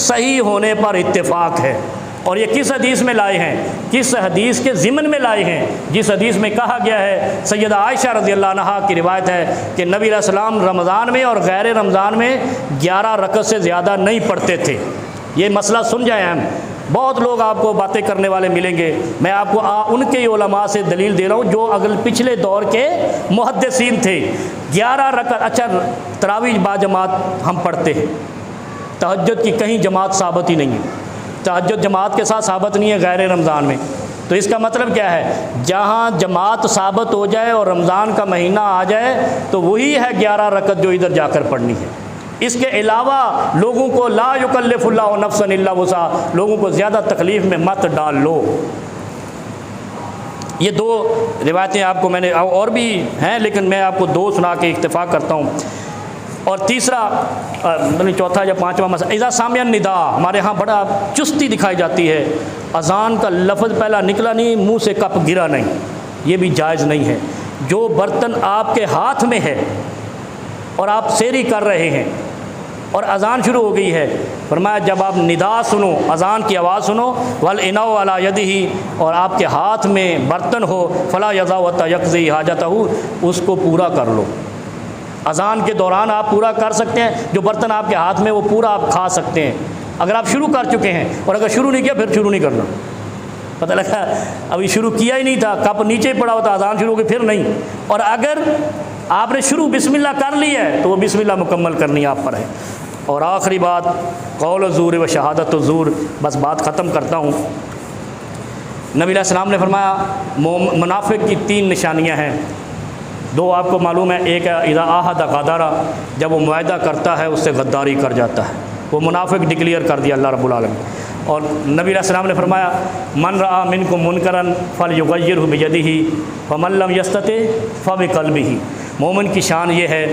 صحیح ہونے پر اتفاق ہے۔ اور یہ کس حدیث میں لائے ہیں؟ کس حدیث کے ضمن میں لائے ہیں؟ جس حدیث میں کہا گیا ہے، سیدہ عائشہ رضی اللہ عنہا کی روایت ہے کہ نبی علیہ السلام رمضان میں اور غیر رمضان میں 11 رکعت سے زیادہ نہیں پڑھتے تھے۔ یہ مسئلہ سن جائیں ہم، بہت لوگ آپ کو باتیں کرنے والے ملیں گے، میں آپ کو ان کے علماء سے دلیل دے رہا ہوں جو پچھلے دور کے محدثین تھے۔ 11 رکعت، اچھا تراویح با جماعت ہم پڑھتے ہیں، تہجد کی کہیں جماعت ثابت ہی نہیں ہے، تہجد جماعت کے ساتھ ثابت نہیں ہے غیر رمضان میں، تو اس کا مطلب کیا ہے؟ جہاں جماعت ثابت ہو جائے اور رمضان کا مہینہ آ جائے تو وہی ہے 11 رکعت جو ادھر جا کر پڑھنی ہے۔ اس کے علاوہ لوگوں کو لا یکلف اللہ نفسا الا وسعہا، لوگوں کو زیادہ تکلیف میں مت ڈال لو۔ یہ 2 روایتیں آپ کو میں نے، اور بھی ہیں لیکن میں آپ کو 2 سنا کے اکتفا کرتا ہوں۔ اور تیسرا چوتھا یا 5واں مسئلہ، اذا سامع النداء، ہمارے ہاں بڑا چستی دکھائی جاتی ہے، اذان کا لفظ پہلا نکلا نہیں، منہ سے کپ گرا نہیں، یہ بھی جائز نہیں ہے۔ جو برتن آپ کے ہاتھ میں ہے اور آپ سیری کر رہے ہیں اور اذان شروع ہو گئی ہے، فرمایا جب آپ ندا سنو، اذان کی آواز سنو، وَالْإِنَاءُ عَلَى يَدِهِ، اور آپ کے ہاتھ میں برتن ہو، فَلَا يَضَعُ حَتَّى يَقْضِي حَاجَتَهُ، اس کو پورا کر لو۔ اذان کے دوران آپ پورا کر سکتے ہیں، جو برتن آپ کے ہاتھ میں وہ پورا آپ کھا سکتے ہیں اگر آپ شروع کر چکے ہیں، اور اگر شروع نہیں کیا پھر شروع نہیں کرنا۔ پتہ لگا ابھی شروع کیا ہی نہیں تھا، کپ نیچے پڑا ہوتا، اذان شروع ہو گئی پھر نہیں۔ اور اگر آپ نے شروع بسم اللہ کر لی ہے تو وہ بسم اللہ مکمل کرنی آپ پر ہے۔ اور آخری بات قول الزور و شہادت الزور، بس بات ختم کرتا ہوں۔ نبی علیہ السلام نے فرمایا منافق کی 3 نشانیاں ہیں، 2 آپ کو معلوم ہے، ایک ہے اذا عاہد غدر، جب وہ معاہدہ کرتا ہے اس سے غداری کر جاتا ہے، وہ منافق ڈکلیئر کر دیا اللہ رب العالمین۔ اور نبی علیہ السلام نے فرمایا من رأى منکم منکرا فلیغیرہ بیدہ فمن لم یستطع فبقلبہ، مومن کی شان یہ ہے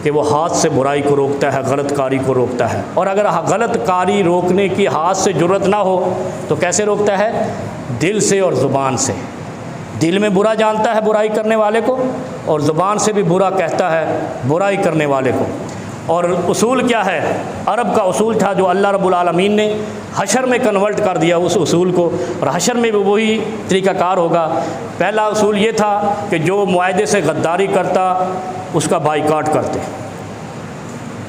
کہ وہ ہاتھ سے برائی کو روکتا ہے، غلط کاری کو روکتا ہے، اور اگر غلط کاری روکنے کی ہاتھ سے جرت نہ ہو تو کیسے روکتا ہے؟ دل سے اور زبان سے۔ دل میں برا جانتا ہے برائی کرنے والے کو، اور زبان سے بھی برا کہتا ہے برائی کرنے والے کو۔ اور اصول کیا ہے؟ عرب کا اصول تھا جو اللہ رب العالمین نے حشر میں کنورٹ کر دیا اس اصول کو، اور حشر میں بھی وہی طریقہ کار ہوگا۔ پہلا اصول یہ تھا کہ جو معاہدے سے غداری کرتا اس کا بائیکاٹ کرتے،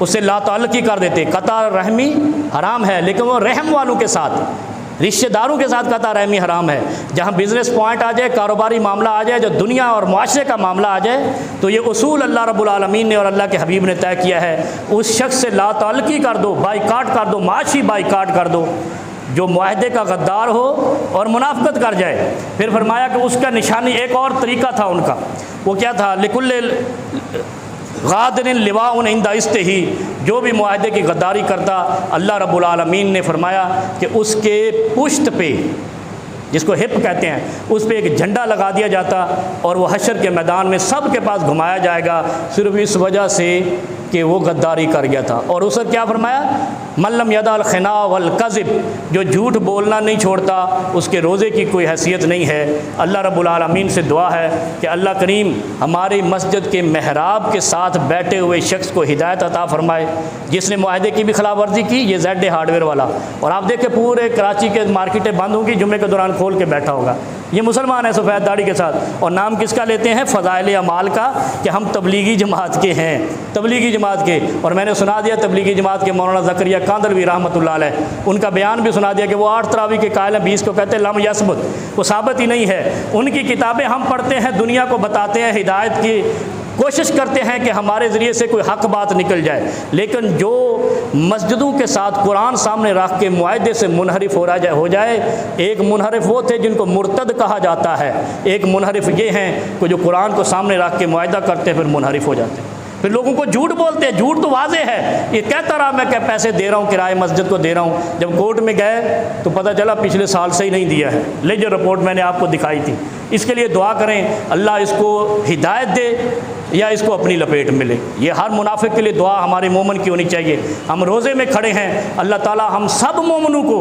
اس سے لا تعلقی کر دیتے۔ قطع رحمی حرام ہے، لیکن وہ رحم والوں کے ساتھ، رشتہ داروں کے ساتھ قطع رحمی حرام ہے۔ جہاں بزنس پوائنٹ آ جائے، کاروباری معاملہ آ جائے، جو دنیا اور معاشرے کا معاملہ آ جائے، تو یہ اصول اللہ رب العالمین نے اور اللہ کے حبیب نے طے کیا ہے، اس شخص سے لا تعلقی کر دو، بائیکاٹ کر دو، معاشی بائیکاٹ کر دو جو معاہدے کا غدار ہو اور منافقت کر جائے۔ پھر فرمایا کہ اس کا نشانی ایک اور طریقہ تھا ان کا، وہ کیا تھا؟ لکل غادر لواء عند استہ، جو بھی معاہدے کی غداری کرتا اللہ رب العالمین نے فرمایا کہ اس کے پشت پہ، جس کو ہپ کہتے ہیں، اس پہ ایک جھنڈا لگا دیا جاتا، اور وہ حشر کے میدان میں سب کے پاس گھمایا جائے گا، صرف اس وجہ سے کہ وہ غداری کر گیا تھا۔ اور اس نے کیا فرمایا؟ من لم یدع الخناء والکذب، جو جھوٹ بولنا نہیں چھوڑتا اس کے روزے کی کوئی حیثیت نہیں ہے۔ اللہ رب العالمین سے دعا ہے کہ اللہ کریم ہماری مسجد کے محراب کے ساتھ بیٹھے ہوئے شخص کو ہدایت عطا فرمائے، جس نے معاہدے کی بھی خلاف ورزی کی، یہ زیڈ ہارڈ ویئر والا، اور آپ دیکھیں پورے کراچی کے مارکیٹیں بند ہوں گی، جمعے کے دوران کھول کے بیٹھا ہوگا، یہ مسلمان ہے سفید داڑھی کے ساتھ، اور نام کس کا لیتے ہیں؟ فضائل اعمال کا، کہ ہم تبلیغی جماعت کے ہیں، تبلیغی جماعت کے۔ اور میں نے سنا دیا تبلیغی جماعت کے مولانا زکریا کاندلوی رحمۃ اللہ علیہ، ان کا بیان بھی سنا دیا کہ وہ 8 تراویح کے قائل ہیں، 20 کو کہتے ہیں لم یثبت، وہ ثابت ہی نہیں ہے۔ ان کی کتابیں ہم پڑھتے ہیں، دنیا کو بتاتے ہیں، ہدایت کی کوشش کرتے ہیں کہ ہمارے ذریعے سے کوئی حق بات نکل جائے، لیکن جو مسجدوں کے ساتھ قرآن سامنے رکھ کے معاہدے سے منحرف ہو جائے، ایک منحرف وہ تھے جن کو مرتد کہا جاتا ہے، ایک منحرف یہ ہیں کہ جو قرآن کو سامنے رکھ کے معاہدہ کرتے ہیں پھر منحرف ہو جاتے ہیں، پھر لوگوں کو جھوٹ بولتے ہیں۔ جھوٹ تو واضح ہے، یہ کہتا رہا میں کہ پیسے دے رہا ہوں، کرائے مسجد کو دے رہا ہوں، جب کورٹ میں گئے تو پتہ چلا پچھلے سال سے ہی نہیں دیا ہے، لیجر رپورٹ میں نے آپ کو دکھائی تھی۔ اس کے لیے دعا کریں اللہ اس کو ہدایت دے یا اس کو اپنی لپیٹ ملے، یہ ہر منافق کے لیے دعا ہمارے مومن کی ہونی چاہیے۔ ہم روزے میں کھڑے ہیں، اللہ تعالی ہم سب مومنوں کو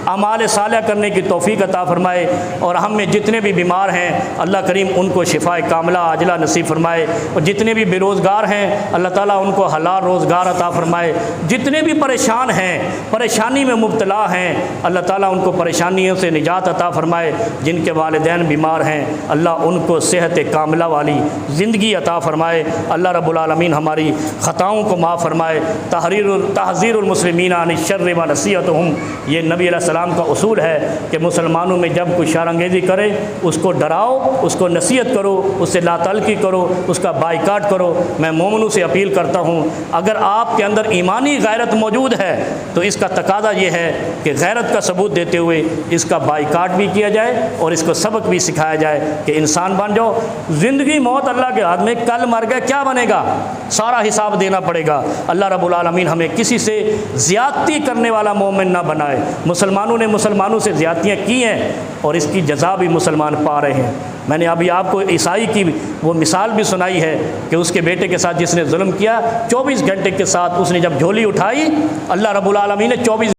اعمال صالح کرنے کی توفیق عطا فرمائے، اور ہم میں جتنے بھی بیمار ہیں اللہ کریم ان کو شفاء کاملہ عاجلہ نصیب فرمائے، اور جتنے بھی بے روزگار ہیں اللہ تعالیٰ ان کو حلال روزگار عطا فرمائے، جتنے بھی پریشان ہیں، پریشانی میں مبتلا ہیں، اللہ تعالیٰ ان کو پریشانیوں سے نجات عطا فرمائے، جن کے والدین بیمار ہیں اللہ ان کو صحت کاملہ والی زندگی عطا فرمائے، اللہ رب العالمین ہماری خطاؤں کو معاف فرمائے۔ تحذیر المسلمین عن الشر و نصیحتہم، یہ نبی علیہ السلام کا اصول ہے کہ مسلمانوں میں جب کوئی شر انگیزی کرے اس کو ڈراؤ، اس کو نصیحت کرو، اس سے لا تعلقی کرو، اس کا بائیکاٹ کرو۔ میں مومنوں سے اپیل کرتا ہوں اگر آپ کے اندر ایمانی غیرت موجود ہے تو اس کا تقاضا یہ ہے کہ غیرت کا ثبوت دیتے ہوئے اس کا بائیکاٹ بھی کیا جائے اور اس کو سبق بھی سکھایا جائے کہ انسان بن جاؤ۔ زندگی موت اللہ کے ہاتھ میں، کل مر گئے کیا بنے گا؟ سارا حساب دینا پڑے گا۔ اللہ رب العالمین ہمیں کسی سے زیادتی کرنے والا مومن نہ بنائے۔ مسلمانوں نے مسلمانوں سے زیادتیاں کی ہیں اور اس کی جزا بھی مسلمان پا رہے ہیں۔ میں نے ابھی آپ کو عیسائی کی وہ مثال بھی سنائی ہے کہ اس کے بیٹے کے ساتھ جس نے ظلم کیا، 24 گھنٹے کے ساتھ اس نے جب جھولی اٹھائی اللہ رب العالمین نے 24